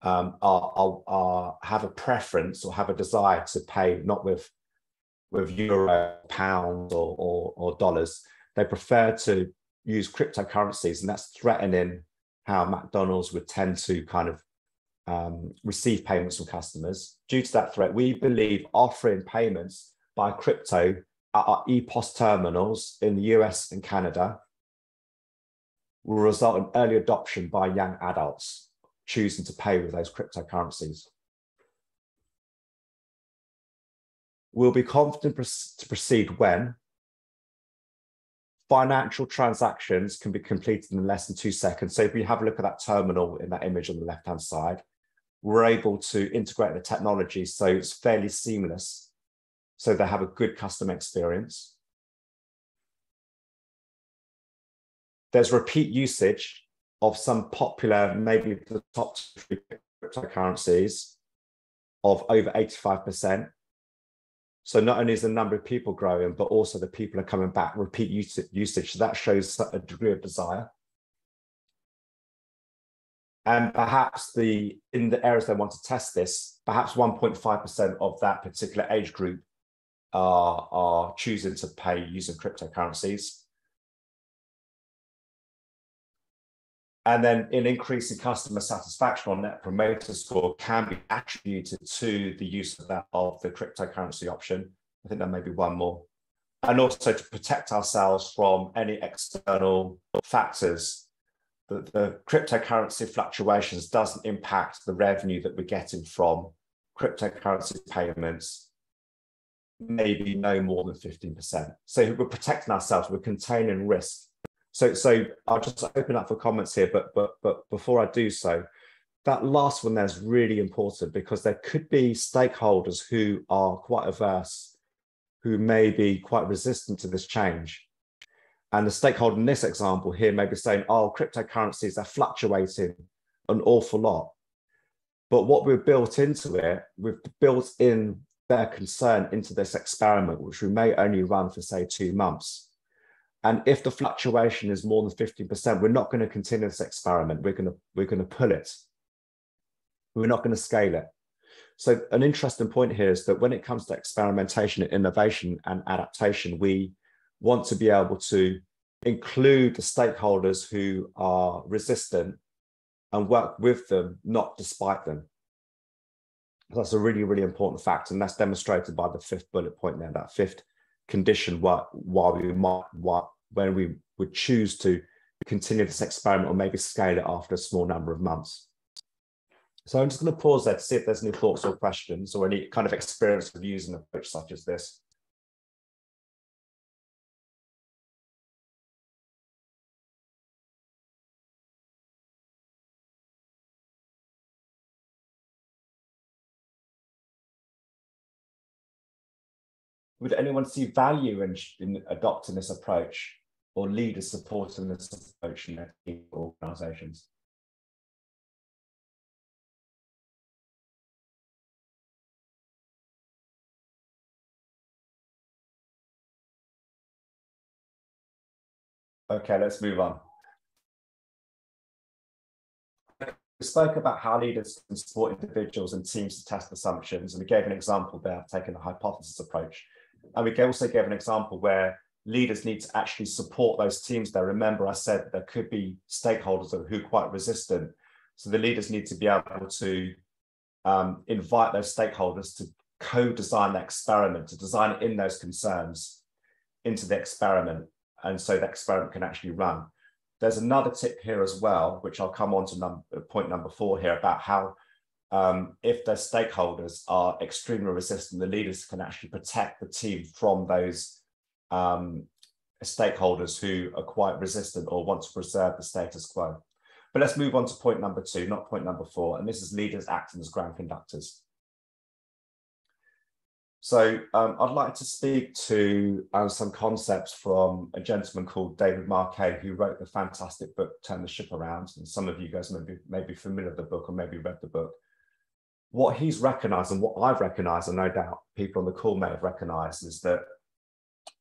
have a preference or have a desire to pay not with euro, pounds, or dollars. They prefer to use cryptocurrencies, and that's threatening how McDonald's would tend to kind of receive payments from customers. Due to that threat, we believe offering payments by crypto at our EPOS terminals in the US and Canada will result in early adoption by young adults choosing to pay with those cryptocurrencies. We'll be confident to proceed when financial transactions can be completed in less than 2 seconds. So if we have a look at that terminal in that image on the left-hand side, we're able to integrate the technology so it's fairly seamless, so they have a good customer experience. There's repeat usage of some popular, maybe the top 3 cryptocurrencies of over 85%. So not only is the number of people growing, but also the people are coming back, repeat usage. So that shows a degree of desire. And perhaps in the areas they want to test this, perhaps 1.5% of that particular age group are choosing to pay using cryptocurrencies. And then an increase in customer satisfaction on Net Promoter Score can be attributed to the use of the cryptocurrency option. I think there may be one more. And also to protect ourselves from any external factors. The cryptocurrency fluctuations doesn't impact the revenue that we're getting from cryptocurrency payments, maybe no more than 15%. So we're protecting ourselves, we're containing risk. So I'll just open up for comments here, but before I do so, that last one there is really important, because there could be stakeholders who are quite averse, who may be quite resistant to this change. And the stakeholder in this example here may be saying, oh, cryptocurrencies are fluctuating an awful lot. But what we've built into it, we've built in their concern into this experiment, which we may only run for, say, 2 months. And if the fluctuation is more than 15%, we're not going to continue this experiment. We're going to pull it. We're not going to scale it. So an interesting point here is that when it comes to experimentation, innovation, and adaptation, we want to be able to include the stakeholders who are resistant and work with them, not despite them. That's a really, really important fact. And that's demonstrated by the 5th bullet point there, that 5th condition when we would choose to continue this experiment or maybe scale it after a small number of months. So I'm just going to pause there to see if there's any thoughts or questions or any kind of experience of using an approach such as this. Would anyone see value in adopting this approach, or leaders supporting this approach in their organizations? Okay, let's move on. We spoke about how leaders can support individuals and teams to test assumptions, and we gave an example there of taking the hypothesis approach. And we also gave an example where leaders need to actually support those teams there. Remember, I said there could be stakeholders who are quite resistant. So the leaders need to be able to invite those stakeholders to co-design the experiment, to design in those concerns into the experiment. And so the experiment can actually run. There's another tip here as well, which I'll come on to point number 4 here, about how if their stakeholders are extremely resistant, the leaders can actually protect the team from those stakeholders who are quite resistant or want to preserve the status quo. But let's move on to point number 2, not point number 4, and this is leaders acting as ground conductors. So I'd like to speak to some concepts from a gentleman called David Marquet, who wrote the fantastic book, Turn the Ship Around. And some of you guys may be familiar with the book or maybe read the book. What he's recognized and what I've recognized, and no doubt people on the call may have recognized, is that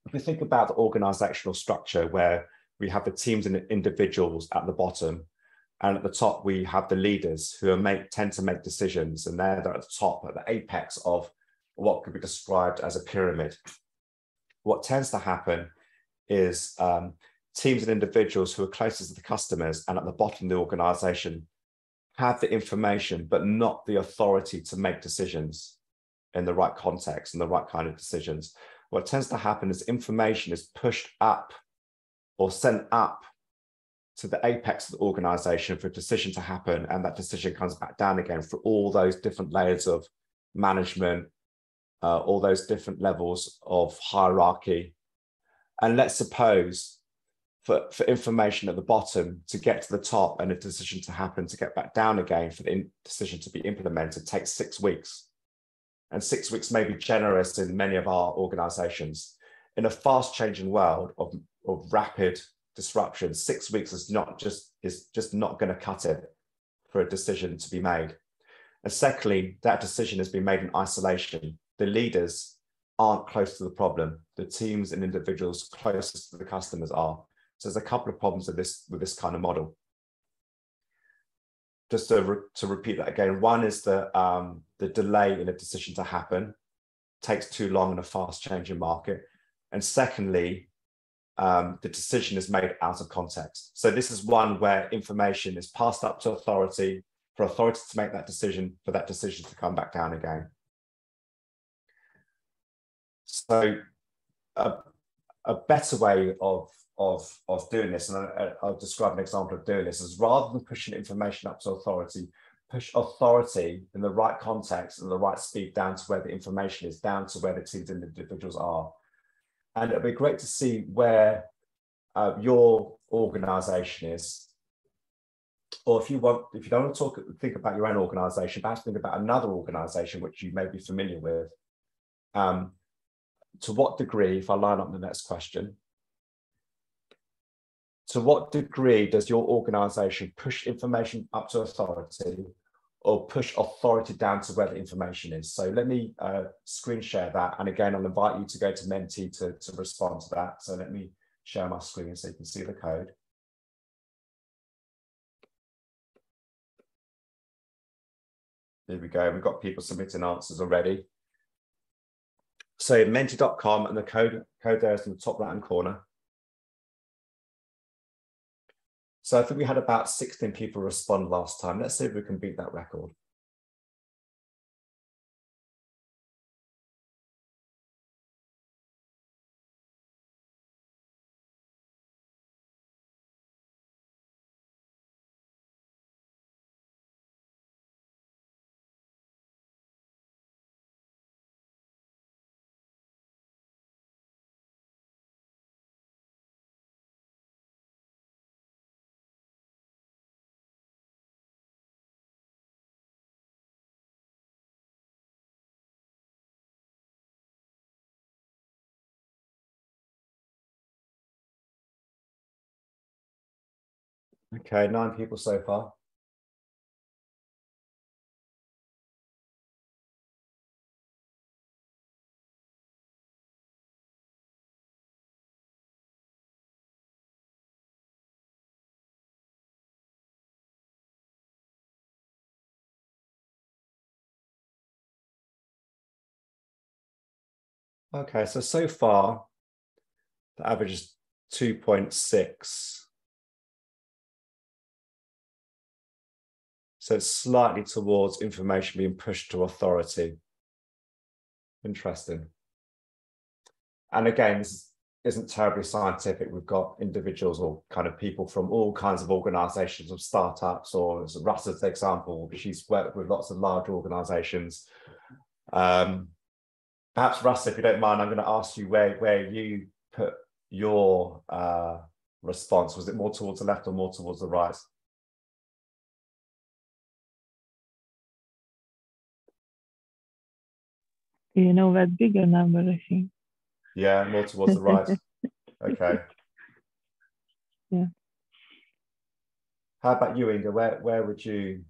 if we think about the organizational structure where we have the teams and the individuals at the bottom, and at the top we have the leaders who tend to make decisions, and they're at the top, at the apex of what could be described as a pyramid. What tends to happen is teams and individuals who are closest to the customers and at the bottom of the organization have the information, but not the authority to make decisions in the right context and the right kind of decisions. What tends to happen is information is pushed up or sent up to the apex of the organization for a decision to happen, and that decision comes back down again for all those different layers of management, all those different levels of hierarchy. And let's suppose for information at the bottom to get to the top and a decision to happen to get back down again for the decision to be implemented takes 6 weeks. And 6 weeks may be generous in many of our organizations. In a fast changing world of rapid disruption, 6 weeks is just not going to cut it for a decision to be made. And secondly, that decision has been made in isolation. The leaders aren't close to the problem. The teams and individuals closest to the customers are. So there's a couple of problems with this kind of model. just to repeat that again, one is the delay in a decision to happen, takes too long in a fast changing market. And secondly, the decision is made out of context. So this is one where information is passed up to authority, for authority to make that decision, for that decision to come back down again. So a better way of doing this, and I'll describe an example of doing this, is rather than pushing information up to authority, push authority in the right context and the right speed down to where the information is, down to where the teams and individuals are. And it'd be great to see where your organization is, or if you don't want to think about your own organization, perhaps think about another organization which you may be familiar with. To what degree, if I line up the next question, to what degree does your organization push information up to authority or push authority down to where the information is? So let me screen share that. And again, I'll invite you to go to Menti to respond to that. So let me share my screen so you can see the code. There we go. We've got people submitting answers already. So menti.com, and the code there is in the top right-hand corner. So I think we had about 16 people respond last time. Let's see if we can beat that record. Okay, 9 people so far. Okay, so far, the average is 2.6. So it's slightly towards information being pushed to authority. Interesting. And again, this isn't terribly scientific. We've got individuals or kind of people from all kinds of organizations, of startups, or as Russ's example, she's worked with lots of large organizations. Perhaps, Russ, if you don't mind, I'm going to ask you where you put your response. Was it more towards the left or more towards the right? You know, that bigger number, I think. Yeah, more towards the right. Okay. Yeah. How about you, Inga? Where would you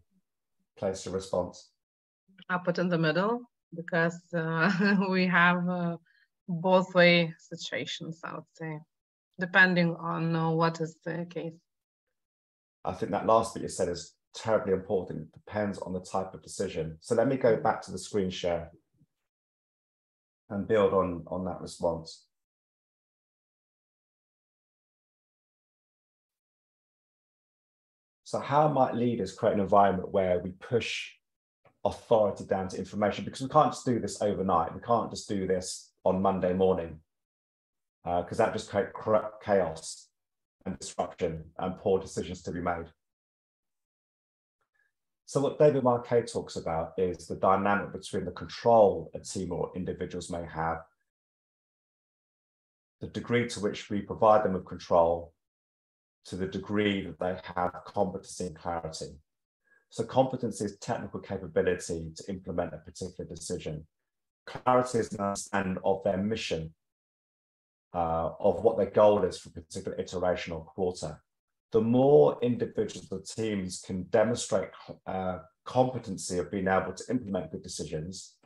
place your response? I put in the middle because we have both way situations, I would say, depending on what is the case. I think that last bit you said is terribly important. It depends on the type of decision. So let me go back to the screen share and build on that response. So how might leaders create an environment where we push authority down to information? Because we can't just do this overnight. We can't just do this on Monday morning, because that just creates chaos and disruption and poor decisions to be made. So what David Marquet talks about is the dynamic between the control a team or individuals may have, the degree to which we provide them with control, to the degree that they have competency and clarity. So competency is technical capability to implement a particular decision. Clarity is an understanding of their mission, of what their goal is for a particular iteration or quarter. The more individuals or teams can demonstrate competency of being able to implement good decisions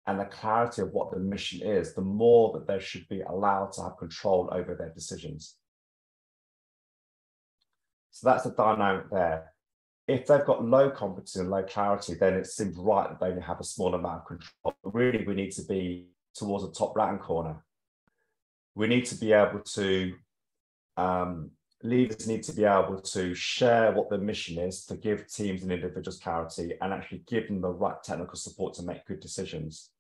and the clarity of what the mission is, the more that they should be allowed to have control over their decisions. So that's the dynamic there. if they've got low competency and low clarity, then it seems right that they only have a small amount of control. But really, we need to be towards the top right-hand corner. We need to be able to, leaders need to be able to share what the mission is, to give teams and individuals clarity, and actually give them the right technical support to make good decisions.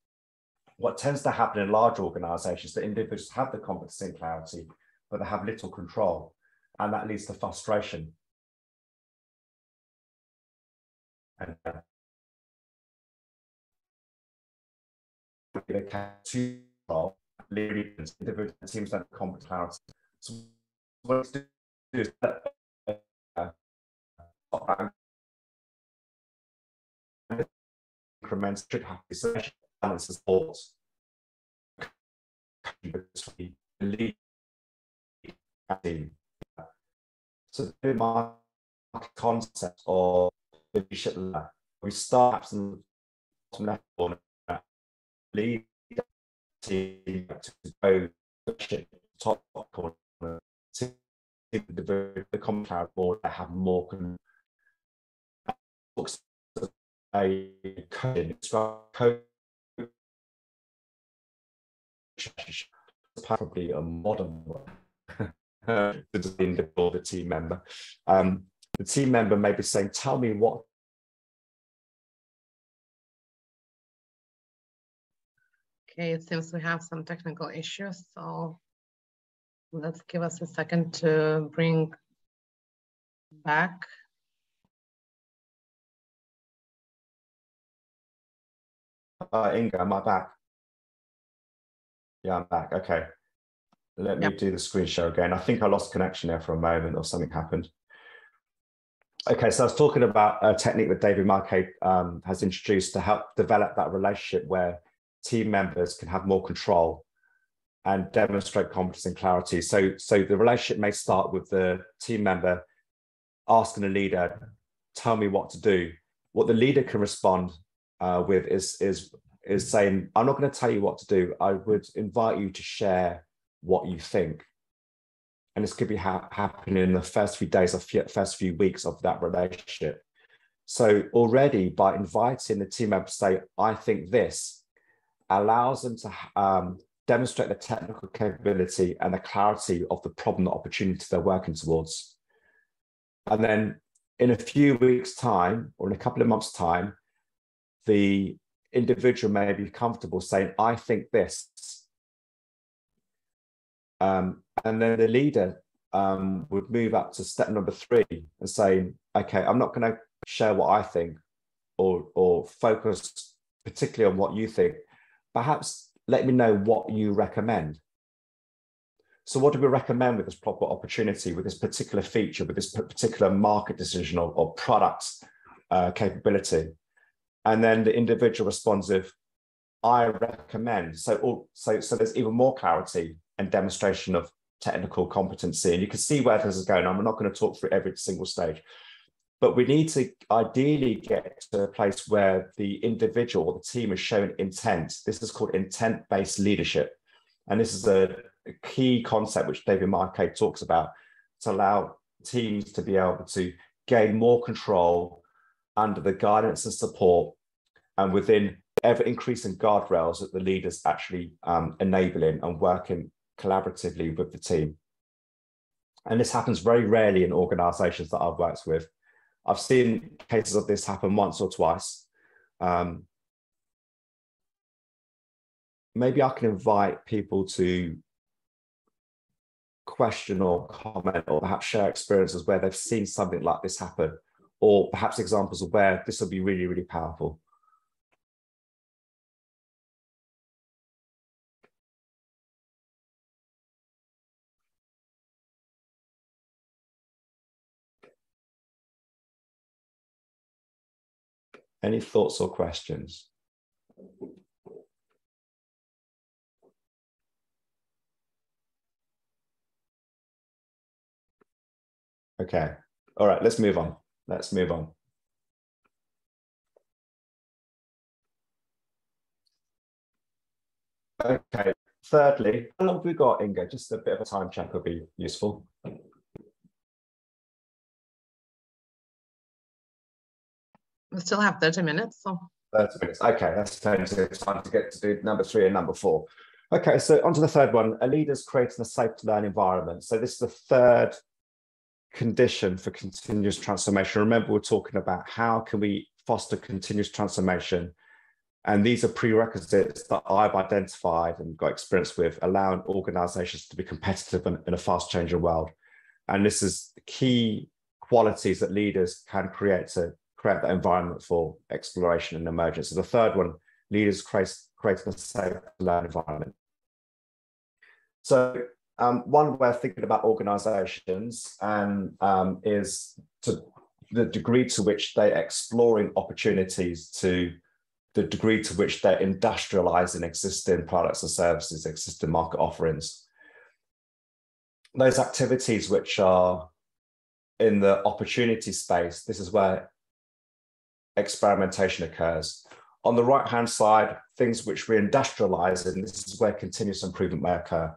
What tends to happen in large organizations is that individuals have the competency and clarity, but they have little control, and that leads to frustration. And they can't control, individual teams don't have competent clarity. So what to do is increments should have this balance of support between the lead team. So my concept of leadership, we start from the bottom left, lead team to go top corner to the common board that have more a code probably a modern one to the team member. The team member may be saying, tell me what. Okay, it seems we have some technical issues, so let's give us a second to bring back. Inga, am I back? Yeah, I'm back. Okay. Let me do the screen share again. I think I lost connection there for a moment or something happened. Okay, so I was talking about a technique that David Marquet has introduced to help develop that relationship where team members can have more control and demonstrate competence and clarity. So the relationship may start with the team member asking the leader, tell me what to do. What the leader can respond with is saying, I'm not going to tell you what to do. I would invite you to share what you think. And this could be happening in the first few days or first few weeks of that relationship. So already by inviting the team member to say, I think this, allows them to demonstrate the technical capability and the clarity of the problem, the opportunity they're working towards. And then in a few weeks' time, or in a couple of months' time, the individual may be comfortable saying, I think this. And then the leader would move up to step number 3 and saying, okay, I'm not going to share what I think or focus particularly on what you think. Perhaps let me know what you recommend. So what do we recommend with this proper opportunity, with this particular feature, with this particular market decision or product capability? And then the individual responds with, I recommend. So there's even more clarity and demonstration of technical competency. And you can see where this is going. I'm not going to talk through every single stage, but we need to ideally get to a place where the individual or the team is showing intent. This is called intent-based leadership. And this is a key concept which David Marquet talks about, to allow teams to be able to gain more control under the guidance and support and within ever-increasing guardrails that the leaders actually enabling and working collaboratively with the team. And this happens very rarely in organizations that I've worked with. I've seen cases of this happen once or twice. Maybe I can invite people to question or comment or perhaps share experiences where they've seen something like this happen, or perhaps examples of where this will be really, really powerful. Any thoughts or questions? Okay. All right, let's move on. Let's move on. Okay. Thirdly, how long have we got, Inga? Just a bit of a time check would be useful. We still have 30 minutes. So 30 minutes. Okay, that's plenty of time to get to do number 3 and number 4. Okay, so on to the third one. A leader's creating a safe to learn environment. So this is the third condition for continuous transformation. Remember, we're talking about how can we foster continuous transformation. And these are prerequisites that I've identified and got experience with, allowing organizations to be competitive in a fast changing world. And this is key qualities that leaders can create to create that environment for exploration and emergence. So the third one, leaders creating a safe to learn environment. So one way of thinking about organizations is to the degree to which they're exploring opportunities, to the degree to which they're industrializing existing products and services, existing market offerings. Those activities which are in the opportunity space, this is where experimentation occurs. On the right-hand side, things which we're industrializing, this is where continuous improvement may occur.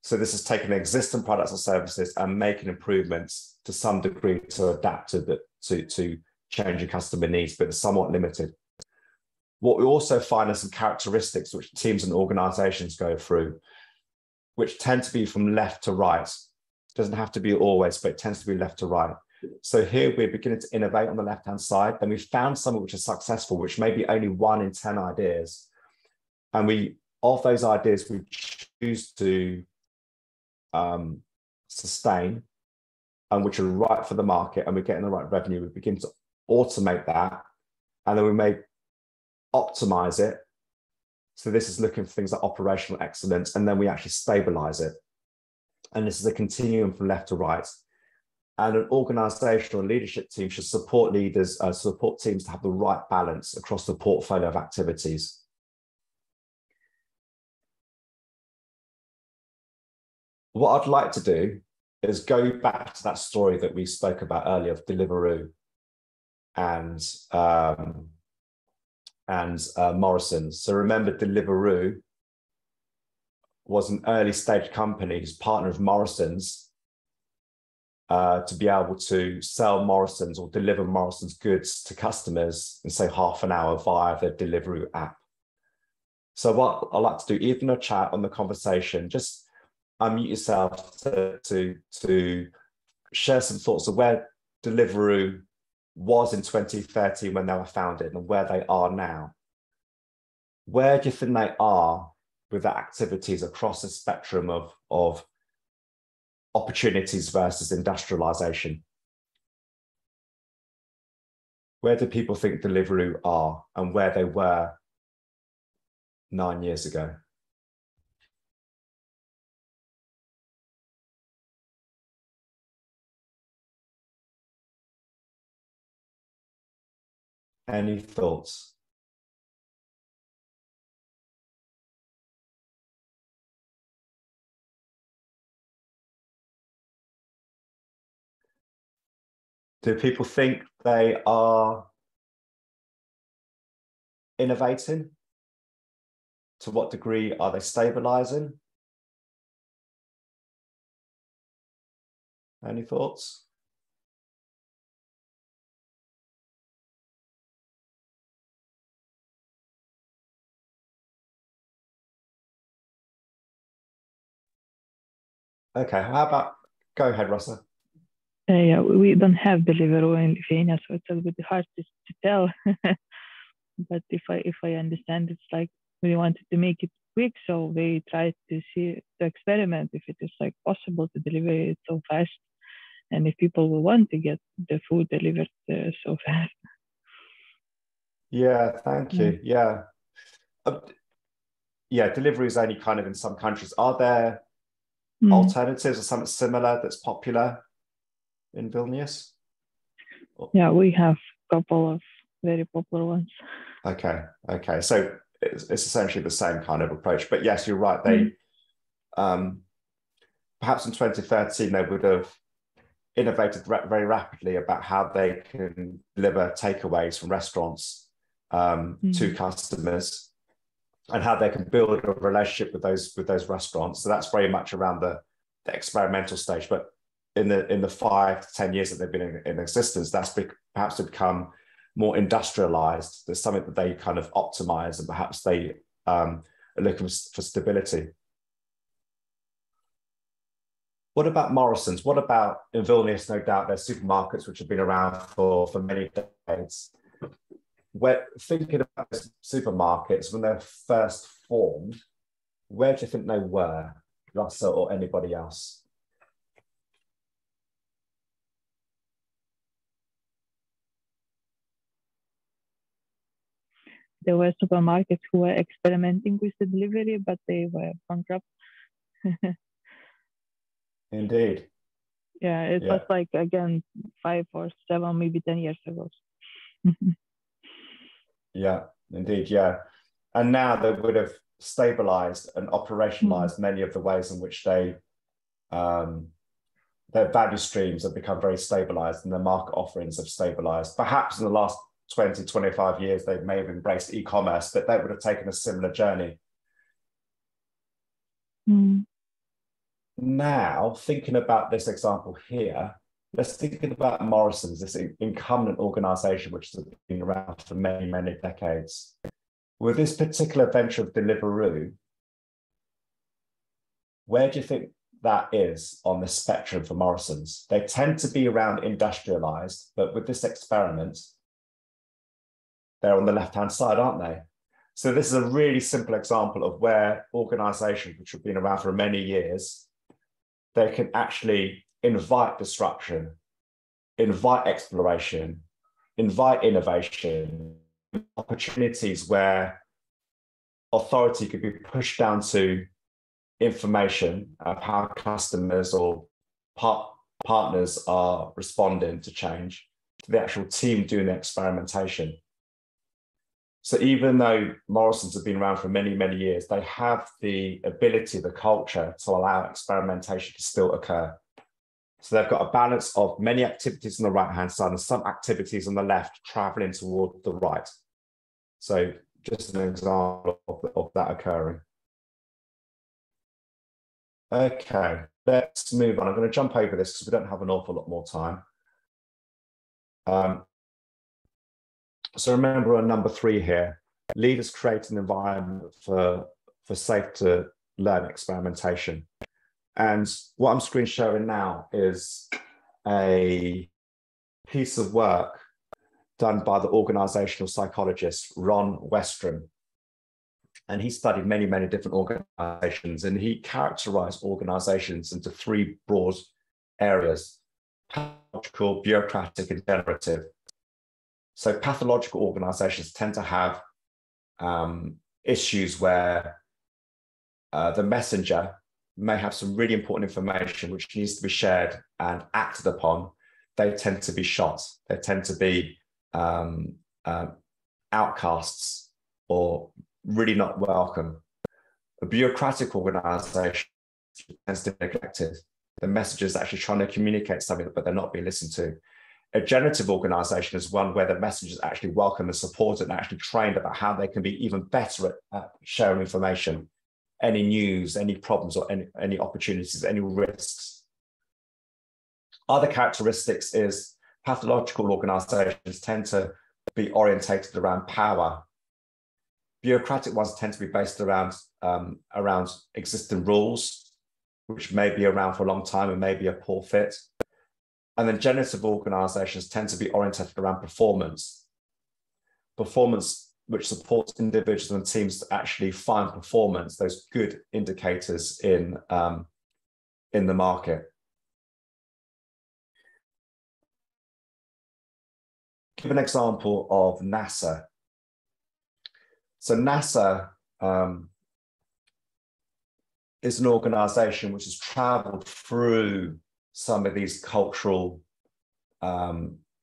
So this is taking existing products and services and making improvements to some degree to adapt to changing customer needs, but it's somewhat limited. What we also find are some characteristics which teams and organizations go through, which tend to be from left to right. It doesn't have to be always, but it tends to be left to right. So here we're beginning to innovate on the left-hand side, and we found something which is successful, which may be only 1 in 10 ideas. And of those ideas, we choose to sustain and which are right for the market, and we're getting the right revenue. We begin to automate that, and then we may optimize it. So this is looking for things like operational excellence, and then we actually stabilize it. And this is a continuum from left to right. And an organizational leadership team should support leaders, support teams to have the right balance across the portfolio of activities. What I'd like to do is go back to that story that we spoke about earlier of Deliveroo and Morrison's. So remember, Deliveroo was an early stage company who's partner of Morrison's to be able to sell Morrison's or deliver Morrison's goods to customers in, say, half an hour via the Deliveroo app. So what I like to do, even a chat on the conversation, just unmute yourself to share some thoughts of where Deliveroo was in 2013 when they were founded and where they are now. Where do you think they are with their activities across the spectrum of opportunities versus industrialization? Where do people think Deliveroo are and where they were 9 years ago? Any thoughts? Do people think they are innovating? To what degree are they stabilizing? Any thoughts? Okay, how about, go ahead, Rosa. Yeah, we don't have Deliveroo in Lithuania, so it's a little bit hard to tell. But if I understand, it's like we wanted to make it quick, so they tried to experiment if it is like possible to deliver it so fast, and if people will want to get the food delivered so fast. Yeah, thank you. Yeah, yeah. Delivery is only kind of in some countries. Are there alternatives or something similar that's popular in Vilnius? Yeah, we have a couple of very popular ones. Okay. So it's essentially the same kind of approach. But yes, you're right. They perhaps in 2013 they would have innovated very rapidly about how they can deliver takeaways from restaurants to customers, and how they can build a relationship with those restaurants. So that's very much around the experimental stage. But in the 5 to 10 years that they've been in existence, that's perhaps become more industrialized. There's something that they kind of optimize, and perhaps they are looking for stability. What about Morrison's? What about in Vilnius? No doubt there's supermarkets which have been around for many decades. We're thinking about supermarkets when they're first formed, where do you think they were, Russell or anybody else? There were supermarkets who were experimenting with the delivery, but they were bankrupt. Indeed. Yeah, it was like, again, 5 or 7, maybe 10 years ago. Yeah, indeed, yeah. And now they would have stabilized and operationalized many of the ways in which they their value streams have become very stabilized and their market offerings have stabilized. Perhaps in the last 20, 25 years, they may have embraced e-commerce, but they would have taken a similar journey. Now, thinking about this example here, let's think about Morrison's, this incumbent organization which has been around for many, many decades. With this particular venture of Deliveroo, where do you think that is on the spectrum for Morrison's? They tend to be around industrialized, but with this experiment, they're on the left-hand side, aren't they? So this is a really simple example of where organizations which have been around for many years, they can actually invite disruption, invite exploration, invite innovation, opportunities where authority could be pushed down to information of how customers or partners are responding to change, to the actual team doing the experimentation. So even though Morrison's have been around for many, many years, they have the ability, the culture to allow experimentation to still occur. So they've got a balance of many activities on the right-hand side and some activities on the left traveling toward the right. So just an example of that occurring. Okay, let's move on. I'm going to jump over this because we don't have an awful lot more time. So remember on number 3 here, leaders create an environment for safe to learn experimentation. And what I'm screen sharing now is a piece of work done by the organizational psychologist, Ron Westrom. And he studied many, many different organizations, and he characterized organizations into 3 broad areas: pathological, bureaucratic, and generative. So pathological organizations tend to have issues where the messenger may have some really important information which needs to be shared and acted upon. They tend to be shot. They tend to be outcasts or really not welcome. A bureaucratic organization tends to be neglected. The messenger is actually trying to communicate something, but they're not being listened to. A generative organization is one where the messengers actually welcome and support and actually trained about how they can be even better at sharing information, any news, any problems, or any opportunities, any risks. Other characteristics is pathological organizations tend to be orientated around power. Bureaucratic ones tend to be based around existing rules, which may be around for a long time and may be a poor fit. And then generative organizations tend to be oriented around performance which supports individuals and teams to actually find performance, those good indicators in the market. Give an example of NASA. So NASA is an organization which has traveled through some of these cultural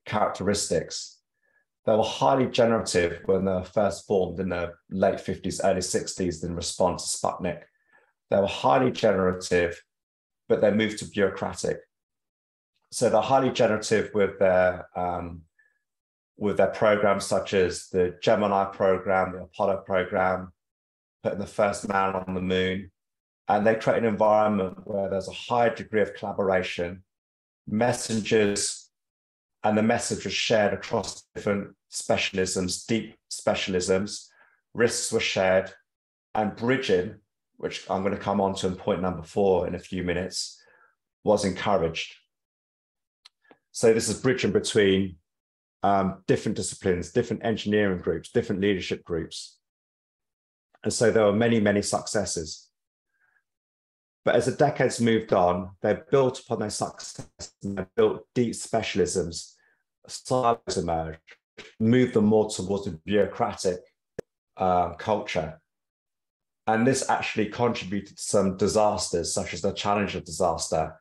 characteristics. They were highly generative when they were first formed in the late 50s, early 60s in response to Sputnik. They were highly generative, but they moved to bureaucratic. So they're highly generative with their programs such as the Gemini program, the Apollo program, putting the first man on the moon. And they create an environment where there's a high degree of collaboration. Messengers and the message was shared across different specialisms, deep specialisms. Risks were shared, and bridging, which I'm going to come on to in point number 4 in a few minutes, was encouraged. So this is bridging between different disciplines, different engineering groups, different leadership groups. And so there were many, many successes. But as the decades moved on, they built upon their success and they built deep specialisms, silos emerged, moved them more towards a bureaucratic culture. And this actually contributed to some disasters, such as the Challenger disaster,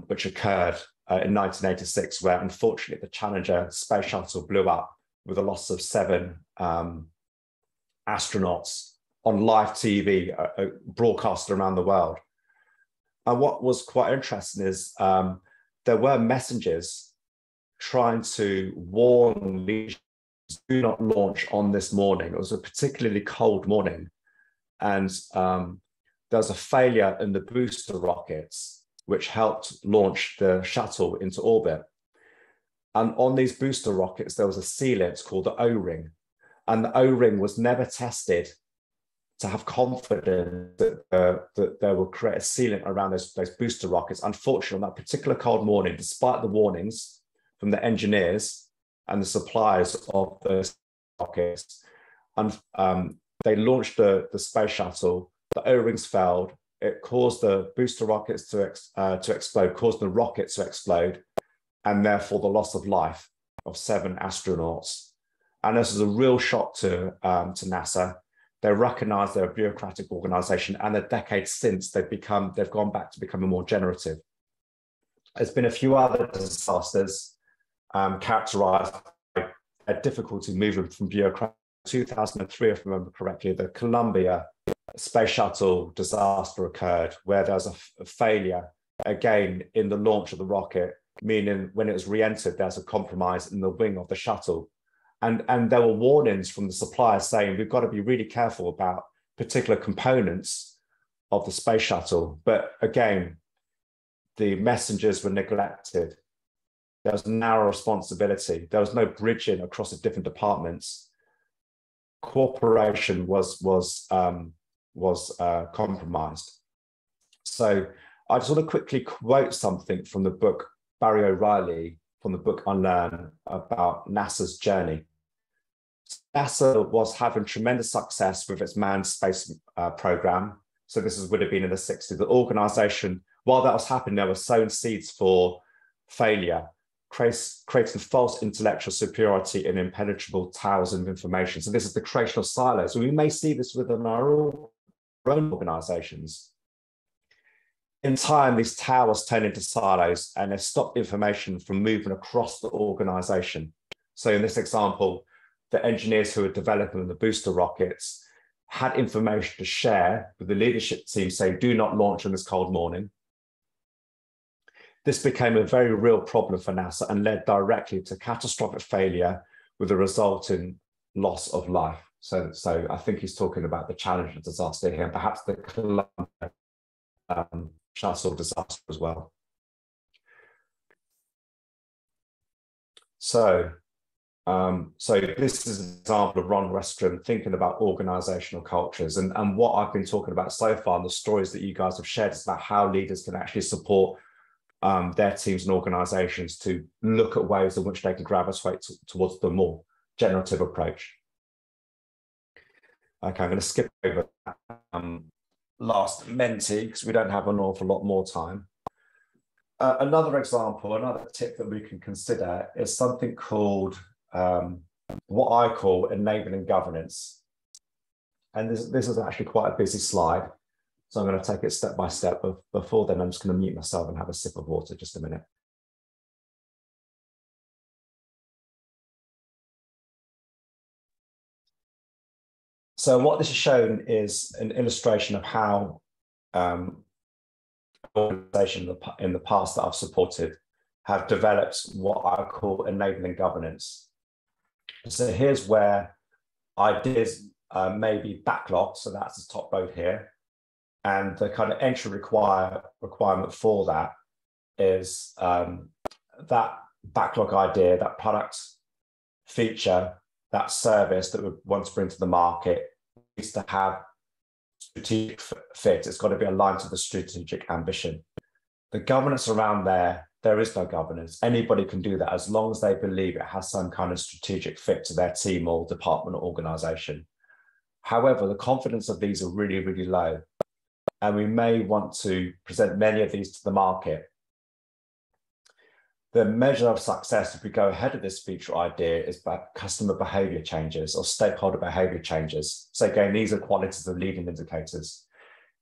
which occurred in 1986, where unfortunately the Challenger space shuttle blew up with a loss of 7 astronauts on live TV, broadcast around the world. And what was quite interesting is there were messengers trying to warn leaders, do not launch on this morning. It was a particularly cold morning. And there was a failure in the booster rockets, which helped launch the shuttle into orbit. And on these booster rockets, there was a sealant called the O-ring. And the O-ring was never tested to have confidence that they will create a sealant around those booster rockets. Unfortunately, on that particular cold morning, despite the warnings from the engineers and the suppliers of those rockets, and they launched the space shuttle, the O-rings failed, it caused the booster rockets to explode, caused the rockets to explode, and therefore the loss of life of 7 astronauts. And this is a real shock to NASA. They recognize they're a bureaucratic organization, and the decades since they've gone back to becoming more generative. There's been a few other disasters characterized by a difficulty moving from bureaucratic. 2003, if I remember correctly, the Columbia space shuttle disaster occurred, where there was a failure again in the launch of the rocket, meaning when it was re-entered, there's a compromise in the wing of the shuttle. And there were warnings from the suppliers saying, we've got to be really careful about particular components of the space shuttle. But again, the messengers were neglected. There was narrow responsibility. There was no bridging across the different departments. Cooperation was compromised. So I just want to quickly quote something from the book, Barry O'Reilly, from the book Unlearn, about NASA's journey. NASA was having tremendous success with its manned space program. So this would have been in the 60s. The organization, while that was happening, there were sown seeds for failure, creating false intellectual superiority and impenetrable towers of information. So this is the creation of silos. We may see this within our own organizations. In time, these towers turn into silos and they stop information from moving across the organization. So in this example, the engineers who were developing the booster rockets had information to share with the leadership team saying, do not launch on this cold morning. This became a very real problem for NASA and led directly to catastrophic failure with the resulting loss of life. So I think he's talking about the Challenger disaster here, and perhaps the Columbia shuttle disaster as well. So this is an example of Ron Westrom thinking about organizational cultures, and what I've been talking about so far, and the stories that you guys have shared, is about how leaders can actually support their teams and organizations to look at ways in which they can gravitate towards the more generative approach. Okay, I'm going to skip over that last mentee because we don't have an awful lot more time. Another example, another tip that we can consider is something called what I call enabling governance. And this is actually quite a busy slide, so I'm going to take it step by step. But before then, I'm just going to mute myself and have a sip of water, just a minute. So what this is shown is an illustration of how organizations in the past that I've supported have developed what I call enabling governance. So here's where ideas may be backlogged, so that's the top row here. And the kind of entry requirement for that is that backlog idea, that product feature, that service that we want to bring to the market needs to have strategic fit. It's got to be aligned to the strategic ambition. The governance around there is no governance. Anybody can do that as long as they believe it has some kind of strategic fit to their team or department or organization. However, the confidence of these are really, really low. And we may want to present many of these to the market. The measure of success, if we go ahead of this feature idea, is about customer behavior changes or stakeholder behavior changes. So again, these are qualities of leading indicators.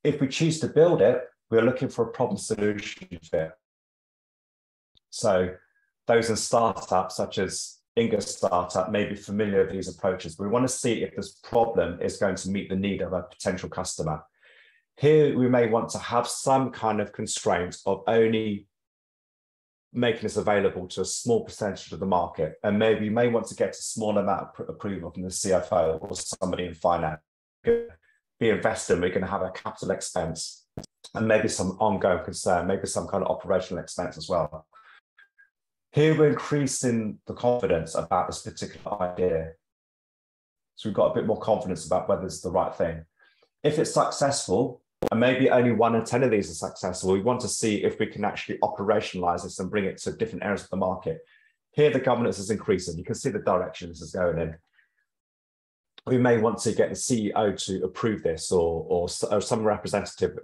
If we choose to build it, we're looking for a problem solution fit. So those in startups, such as Inga's startup, may be familiar with these approaches. We want to see if this problem is going to meet the need of a potential customer. Here, we may want to have some kind of constraints of only making this available to a small percentage of the market. And maybe you may want to get a small amount of approval from the CFO or somebody in finance. Be investing, we're going to have a capital expense and maybe some ongoing concern, maybe some kind of operational expense as well. Here we're increasing the confidence about this particular idea. So we've got a bit more confidence about whether it's the right thing. If it's successful, and maybe only 1 in 10 of these are successful, we want to see if we can actually operationalize this and bring it to different areas of the market. Here, the governance is increasing. You can see the direction this is going in. We may want to get the CEO to approve this or some representative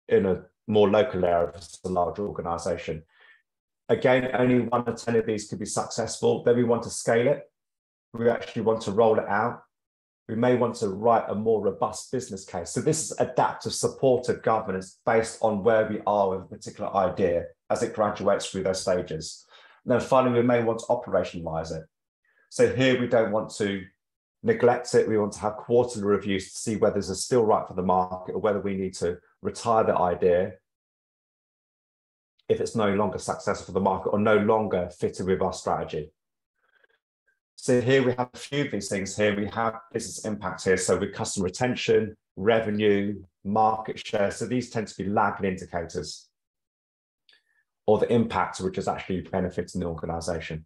in a more local area if it's a larger organization. Again, only 1 in 10 of these could be successful. Then we want to scale it. We actually want to roll it out. We may want to write a more robust business case. So this is adaptive, supportive governance based on where we are with a particular idea as it graduates through those stages. And then finally, we may want to operationalize it. So here we don't want to neglect it. We want to have quarterly reviews to see whether this is still right for the market or whether we need to retire the idea if it's no longer successful for the market or no longer fitted with our strategy. So here we have a few of these things here. We have business impact here. So with customer retention, revenue, market share. So these tend to be lagging indicators or the impact which is actually benefiting the organization.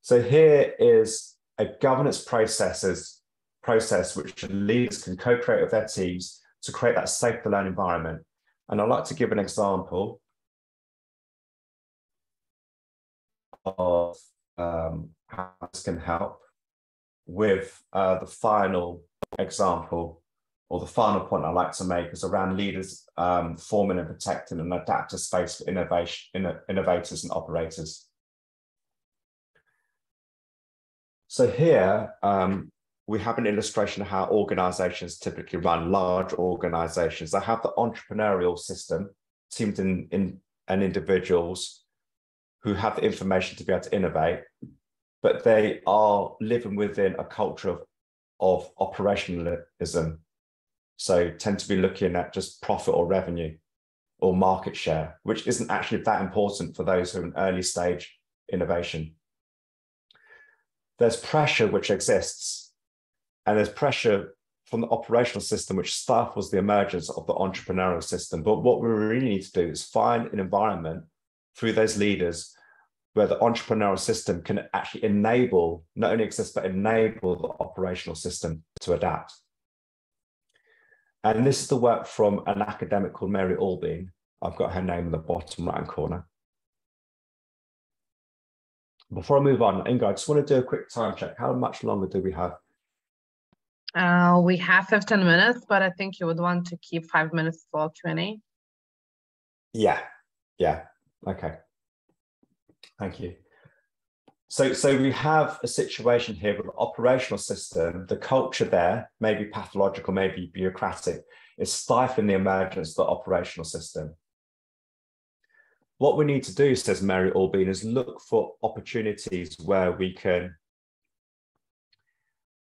So here is a governance process which leaders can co-create with their teams to create that safe to learn environment. And I'd like to give an example of how this can help with the final example, or the final point I'd like to make is around leaders forming and protecting an adaptive space for innovators and operators. So here we have an illustration of how organizations typically run, large organizations. They have the entrepreneurial system, teams and individuals who have the information to be able to innovate, but they are living within a culture of operationalism. So tend to be looking at just profit or revenue or market share, which isn't actually that important for those who are in early stage innovation. There's pressure which exists, and there's pressure from the operational system, which stifles the emergence of the entrepreneurial system. But what we really need to do is find an environment through those leaders where the entrepreneurial system can actually enable, not only exist, but enable the operational system to adapt. And this is the work from an academic called Mary Albeen. I've got her name in the bottom right-hand corner. Before I move on, Inga, I just want to do a quick time check. How much longer do we have? We have 15 minutes, but I think you would want to keep 5 minutes for Q&A. Yeah, okay. Thank you. So we have a situation here with an operational system. The culture there may be pathological, maybe bureaucratic. It's stifling the emergence of the operational system. What we need to do, says Mary Albeen, is look for opportunities where we can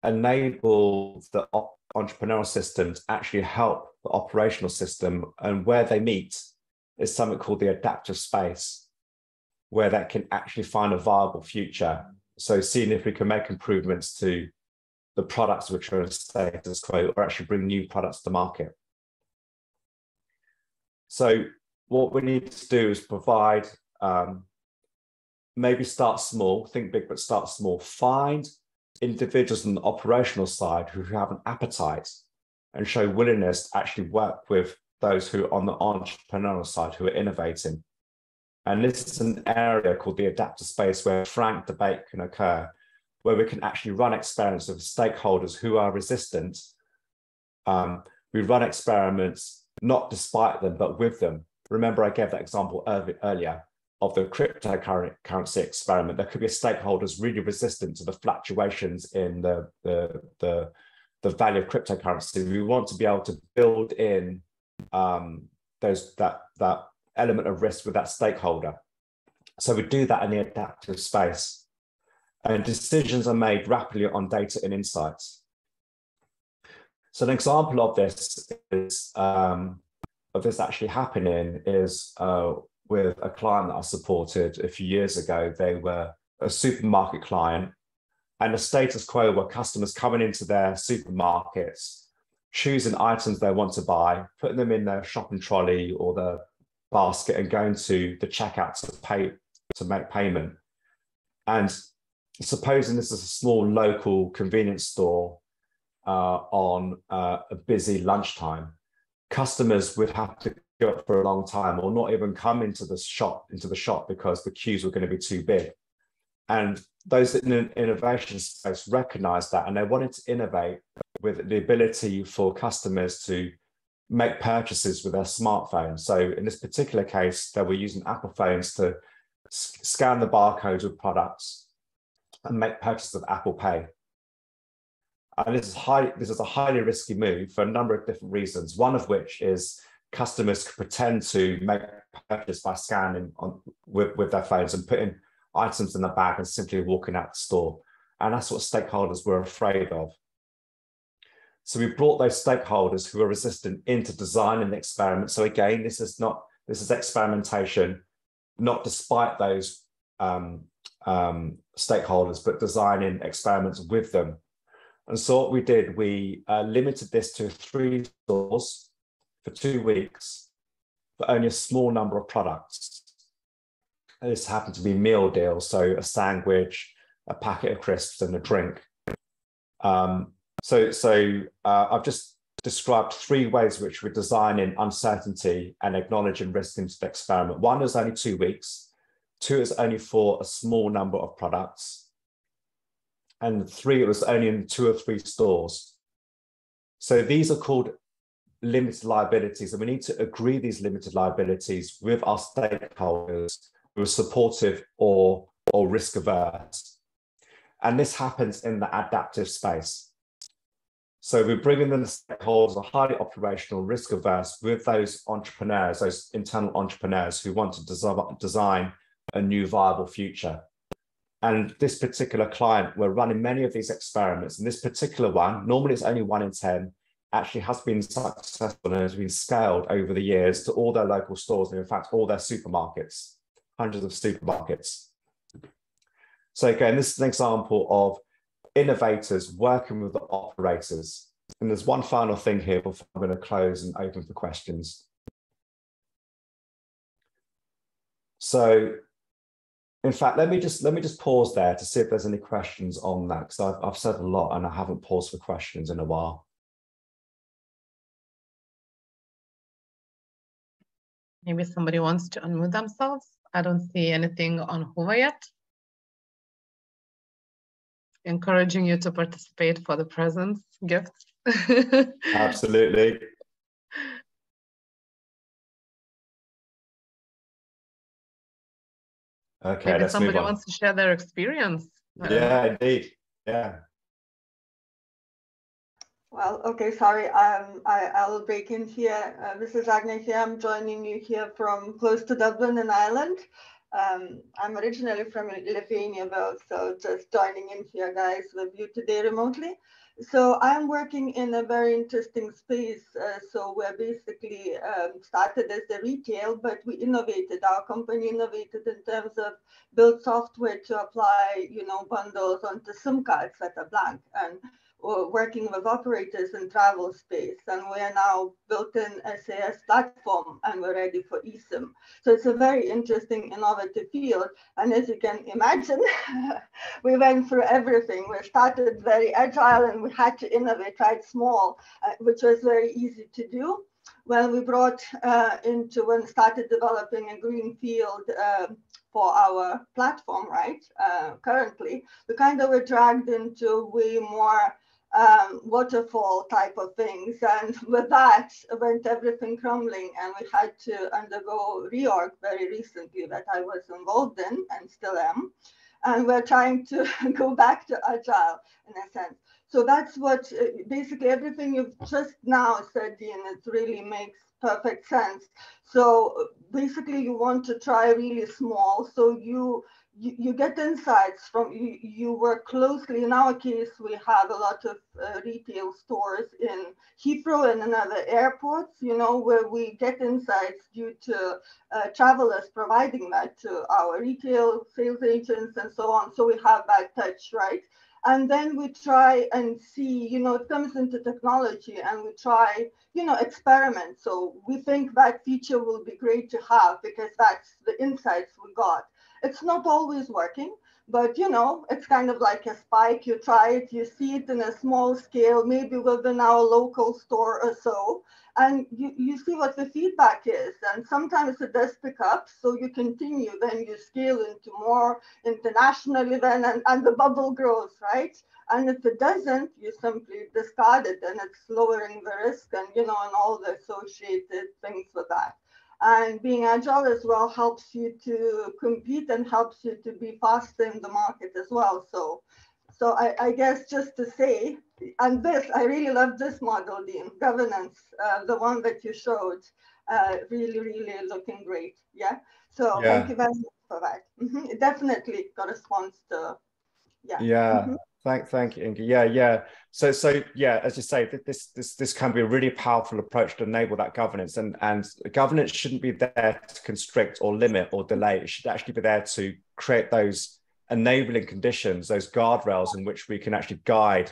enable the entrepreneurial system to actually help the operational system, and where they meet is something called the adaptive space, where that can actually find a viable future. So seeing if we can make improvements to the products which are in status quo, or actually bring new products to market. So what we need to do is provide maybe start small, think big, but start small. Find individuals on the operational side who have an appetite and show willingness to actually work with those who are on the entrepreneurial side who are innovating. And this is an area called the adaptive space where frank debate can occur, where we can actually run experiments with stakeholders who are resistant. We run experiments not despite them, but with them. Remember, I gave that example earlier of the cryptocurrency experiment. There could be stakeholders really resistant to the fluctuations in the value of cryptocurrency. We want to be able to build in that element of risk with that stakeholder. So we do that in the adaptive space. And decisions are made rapidly on data and insights. So an example of this is actually happening is with a client that I supported a few years ago. They were a supermarket client, and the status quo were customers coming into their supermarkets, choosing items they want to buy, putting them in their shopping trolley or the basket and going to the checkout to make payment. And supposing this is a small local convenience store on a busy lunchtime, customers would have to go up for a long time or not even come into the shop because the queues were going to be too big. And those in an innovation space recognized that, and they wanted to innovate with the ability for customers to make purchases with their smartphones. So in this particular case, they were using Apple phones to scan the barcodes of products and make purchases with Apple Pay. And this is a highly risky move for a number of different reasons, one of which is customers could pretend to make a purchase by scanning with their phones and putting items in the bag and simply walking out the store. And that's what stakeholders were afraid of. So we brought those stakeholders who are resistant into designing the experiment. So again, this is experimentation, not despite those stakeholders, but designing experiments with them. And so what we did, we limited this to 3 stores for 2 weeks, for only a small number of products. And this happened to be meal deals, so a sandwich, a packet of crisps, and a drink. I've just described 3 ways which we're designing uncertainty and acknowledging risk into the experiment. 1 is only 2 weeks, 2 is only for a small number of products, and 3, it was only in 2 or 3 stores. So these are called limited liabilities, and we need to agree these limited liabilities with our stakeholders who are supportive or risk averse. And this happens in the adaptive space. So we're bringing in the stakeholders, are highly operational, risk averse, with those entrepreneurs, those internal entrepreneurs who want to design a new viable future. And this particular client, we're running many of these experiments. And this particular one, normally it's only 1 in 10, actually has been successful and has been scaled over the years to all their local stores, and in fact, all their supermarkets, hundreds of supermarkets. So again, this is an example of innovators working with the operators. And there's one final thing here before I'm going to close and open for questions. So in fact, let me just pause there to see if there's any questions on that, because I've said a lot and I haven't paused for questions in a while. Maybe somebody wants to unmute themselves. I don't see anything on Whova yet. Encouraging you to participate for the presents gifts. Absolutely. Okay, maybe let's move somebody on. wants to share their experience. Yeah, indeed. Yeah. Well, okay, sorry, I'll break in here. This is Agnes here. I'm joining you here from close to Dublin in Ireland. I'm originally from Lithuania, though, so just joining in here, guys, with you today remotely. So I'm working in a very interesting space. So we're basically started as a retail, but we innovated. Our company innovated in terms of build software to apply, bundles onto SIM cards that are blank. And working with operators in travel space, and we are now built-in SAS platform, and we're ready for eSIM. So it's a very interesting, innovative field. And as you can imagine, we went through everything. We started very agile, and we had to innovate right small, which was very easy to do. When we when started developing a green field for our platform, right? Currently, we kind of were dragged into way more waterfall type of things, and with that went everything crumbling, and we had to undergo reorg very recently that I was involved in and still am, and we're trying to go back to agile in a sense. So that's what basically everything you've just now said, Dean, it really makes perfect sense. So basically you want to try really small, so you get insights from, you work closely. In our case, we have a lot of retail stores in Heathrow and in other airports, where we get insights due to travelers providing that to our retail sales agents and so on. So we have that touch, right? And then we try and see, it comes into technology, and we try, experiment. So we think that feature will be great to have because that's the insights we got. It's not always working, but it's kind of like a spike. You try it, you see it in a small scale, maybe within our local store or so, and you see what the feedback is. And sometimes it does pick up, so you continue, then you scale into more internationally then, and the bubble grows, right? And if it doesn't, you simply discard it, and it's lowering the risk and, and all the associated things with that. And being agile as well helps you to compete and helps you to be faster in the market as well. So I guess just to say, and this, I really love this model, Dean, governance, the one that you showed, really, really looking great. Yeah. So thank you very much for that. It definitely corresponds to, yeah. Thank you, Inga. Yeah. So yeah, as you say, this can be a really powerful approach to enable that governance, and governance shouldn't be there to constrict or limit or delay. It should actually be there to create those enabling conditions, those guardrails in which we can actually guide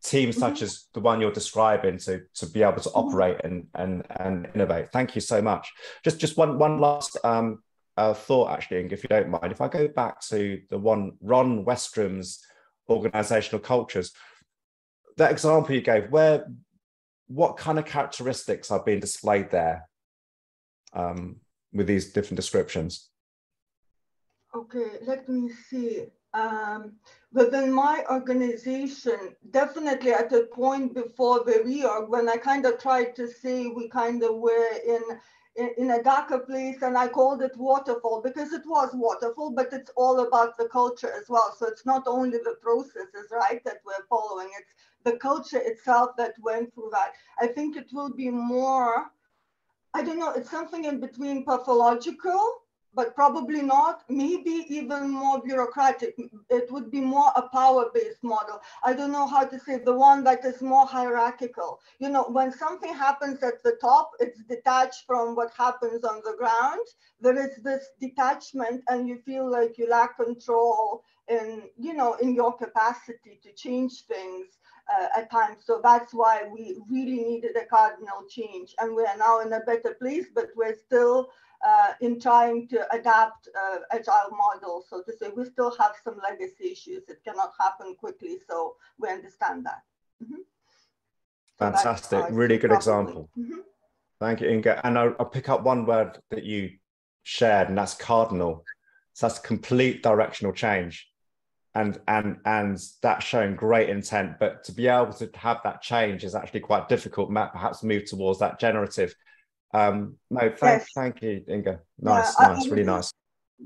teams such as the one you're describing to be able to operate and innovate. Thank you so much. Just one last thought, actually, Inga, if you don't mind. If I go back to the one Ron Westrom's organizational cultures, that example you gave, what kind of characteristics are being displayed there with these different descriptions? Okay, let me see. Within my organization, definitely at the point before the reorg, when I kind of tried to say we kind of were in a darker place, and I called it waterfall because it was waterfall, but it's all about the culture as well. So it's not only the processes, right, that we're following, it's the culture itself that went through that. I think it will be more, I don't know, it's something in between pathological, but probably not, maybe even more bureaucratic. It would be more a power-based model. I don't know how to say, the one that is more hierarchical. When something happens at the top, it's detached from what happens on the ground. There is this detachment, and you feel like you lack control in your capacity to change things at times. So that's why we really needed a cardinal change. And we are now in a better place, but we're still in trying to adapt agile models. So to say, we still have some legacy issues. It cannot happen quickly. So we understand that. Fantastic. Really good example. Thank you, Inga. And I'll pick up one word that you shared, and that's cardinal. So that's complete directional change. And that's showing great intent, but to be able to have that change is actually quite difficult. Perhaps move towards that generative. Thank you, Inga. Nice, really nice.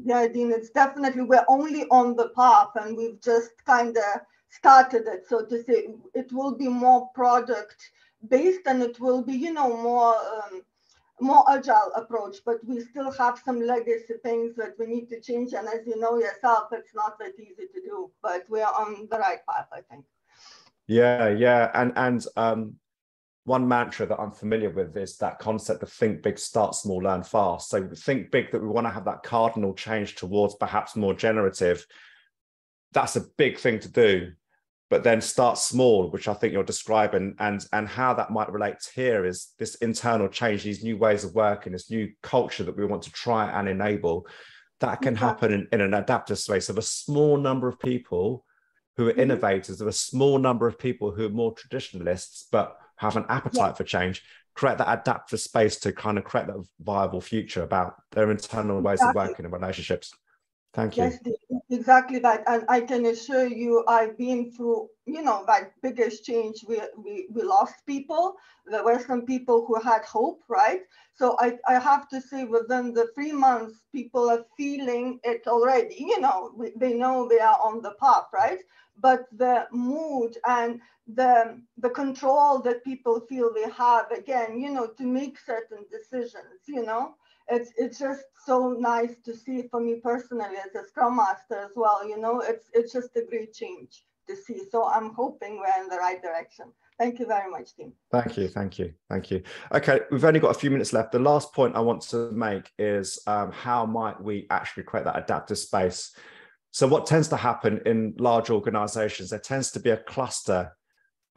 Yeah, Dean, it's definitely, we're only on the path, and we've just kind of started it. So to say, it will be more product based, and it will be, more agile approach, but we still have some legacy things that we need to change. And as you know yourself, it's not that easy to do, but we're on the right path, I think. Yeah. And one mantra that I'm familiar with is that concept of think big, start small, learn fast. So think big, that we want to have that cardinal change towards perhaps more generative. That's a big thing to do. but then start small, which I think you're describing, and how that might relate here is this internal change, these new ways of working, this new culture that we want to try and enable, that can happen in an adaptive space of a small number of people who are innovators, of a small number of people who are more traditionalists, but have an appetite for change, create that adaptive space to kind of create that viable future about their internal ways of working and relationships. Thank you. Yes, exactly that. And I can assure you, I've been through, that biggest change. We lost people. There were some people who had hope, right? So I have to say, within the 3 months, people are feeling it already. They know they are on the path, right? But the mood and the control that people feel they have, again, to make certain decisions, it's just so nice to see for me personally as a Scrum Master as well. It's just a great change to see. So I'm hoping we're in the right direction. Thank you very much, team. Thank you. Okay, we've only got a few minutes left. The last point I want to make is how might we actually create that adaptive space? So what tends to happen in large organizations, there tends to be a cluster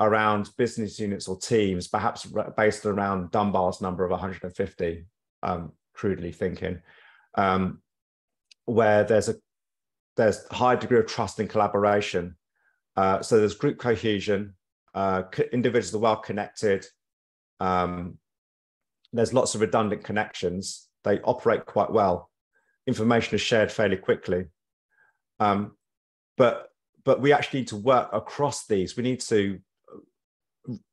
around business units or teams, perhaps based around Dunbar's number of 150. Crudely thinking, where there's a high degree of trust and collaboration. So there's group cohesion, individuals are well connected. There's lots of redundant connections. They operate quite well. Information is shared fairly quickly. But we actually need to work across these. We need to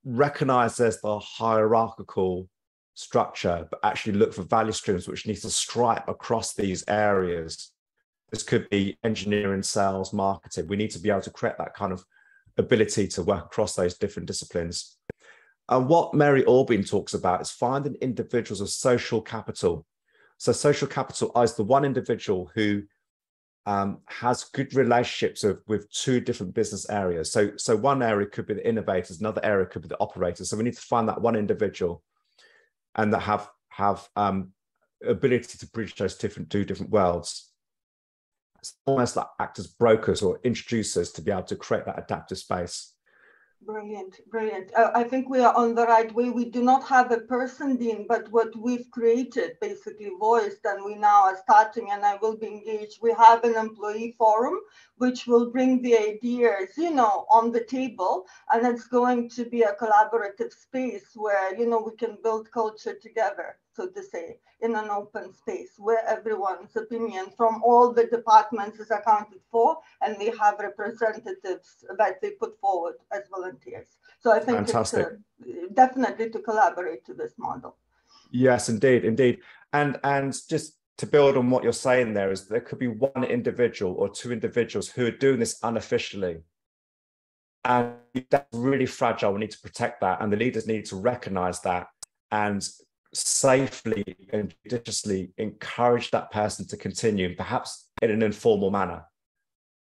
recognize there's the hierarchical structure, but actually look for value streams which need to stripe across these areas. This could be engineering, sales, marketing. We need to be able to create that kind of ability to work across those different disciplines. And what Mary Orbin talks about is finding individuals of social capital. So social capital is the one individual who has good relationships with two different business areas. So one area could be the innovators, another area could be the operators. So we need to find that one individual and that have ability to bridge those two different worlds. It's almost like act as brokers or introducers to be able to create that adaptive space. Brilliant. I think we are on the right way. We do not have a person, Dean, but what we've created, basically voiced, and we now are starting, and I will be engaged. We have an employee forum, which will bring the ideas, on the table, and it's going to be a collaborative space where, we can build culture together, so to say, in an open space where everyone's opinion from all the departments is accounted for, and we have representatives that they put forward as volunteers. So I think fantastic. It's definitely to collaborate to this model. Yes, indeed. And just to build on what you're saying there is there could be one individual or two individuals who are doing this unofficially. And that's really fragile. We need to protect that. And the leaders need to recognize that and safely and judiciously encourage that person to continue, perhaps in an informal manner.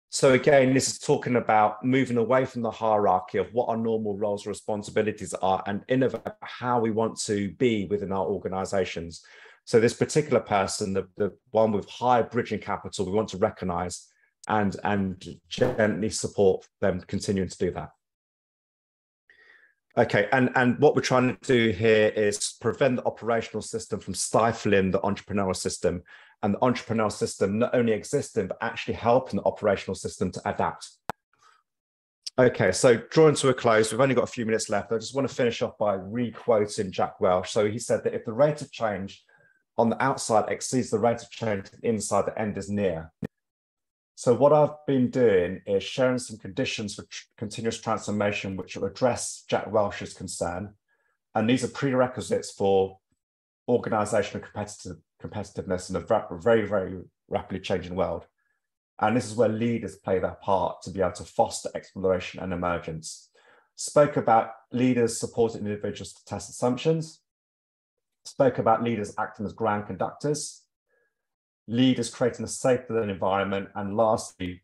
So again, this is talking about moving away from the hierarchy of what our normal roles and responsibilities are and innovate how we want to be within our organizations. So this particular person, the one with high bridging capital, we want to recognize and gently support them continuing to do that. Okay, and what we're trying to do here is prevent the operational system from stifling the entrepreneurial system, and the entrepreneurial system not only existing, but actually helping the operational system to adapt. Okay, so drawing to a close, we've only got a few minutes left. I just want to finish off by re-quoting Jack Welch. So he said that if the rate of change on the outside exceeds the rate of change inside, the end is near. So what I've been doing is sharing some conditions for continuous transformation, which will address Jack Welch's concern. And these are prerequisites for organizational competitiveness in a very, very rapidly changing world. And this is where leaders play their part to be able to foster exploration and emergence. Spoke about leaders supporting individuals to test assumptions. Spoke about leaders acting as ground conductors. Leaders creating a safe learning environment, and lastly,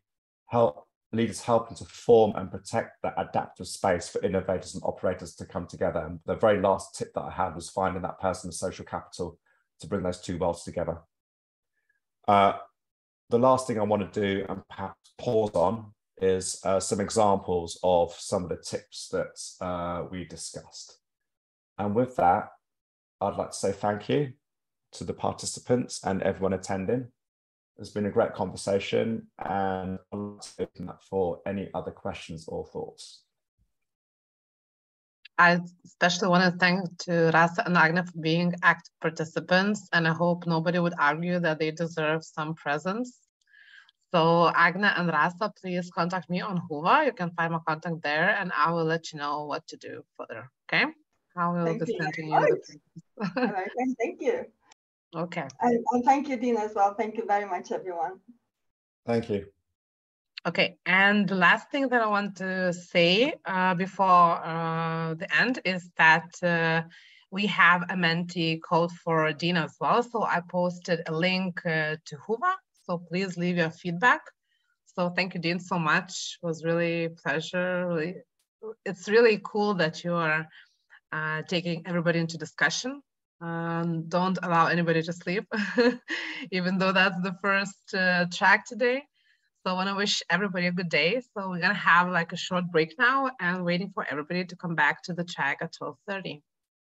leaders helping to form and protect that adaptive space for innovators and operators to come together. And the very last tip that I had was finding that person with social capital to bring those two worlds together. The last thing I want to do and perhaps pause on is some examples of some of the tips that we discussed. And with that, I'd like to say thank you to the participants and everyone attending. It's been a great conversation, and I'd like to open up for any other questions or thoughts. I especially want to thank to Rasa and Agna for being active participants, and I hope nobody would argue that they deserve some presence. So Agna and Rasa, please contact me on Whova. You can find my contact there, and I will let you know what to do further. Okay? I will be sending you the American, thank you. Okay. And thank you, Dean, as well. Thank you very much, everyone. Thank you. Okay, and the last thing that I want to say before the end is that we have a Menti code for Dean as well. So I posted a link to Whova. So please leave your feedback. So thank you, Dean, so much. It was really a pleasure. It's really cool that you are taking everybody into discussion. Don't allow anybody to sleep, even though that's the first track today. So I want to wish everybody a good day. So we're going to have like a short break now and waiting for everybody to come back to the track at 12:30.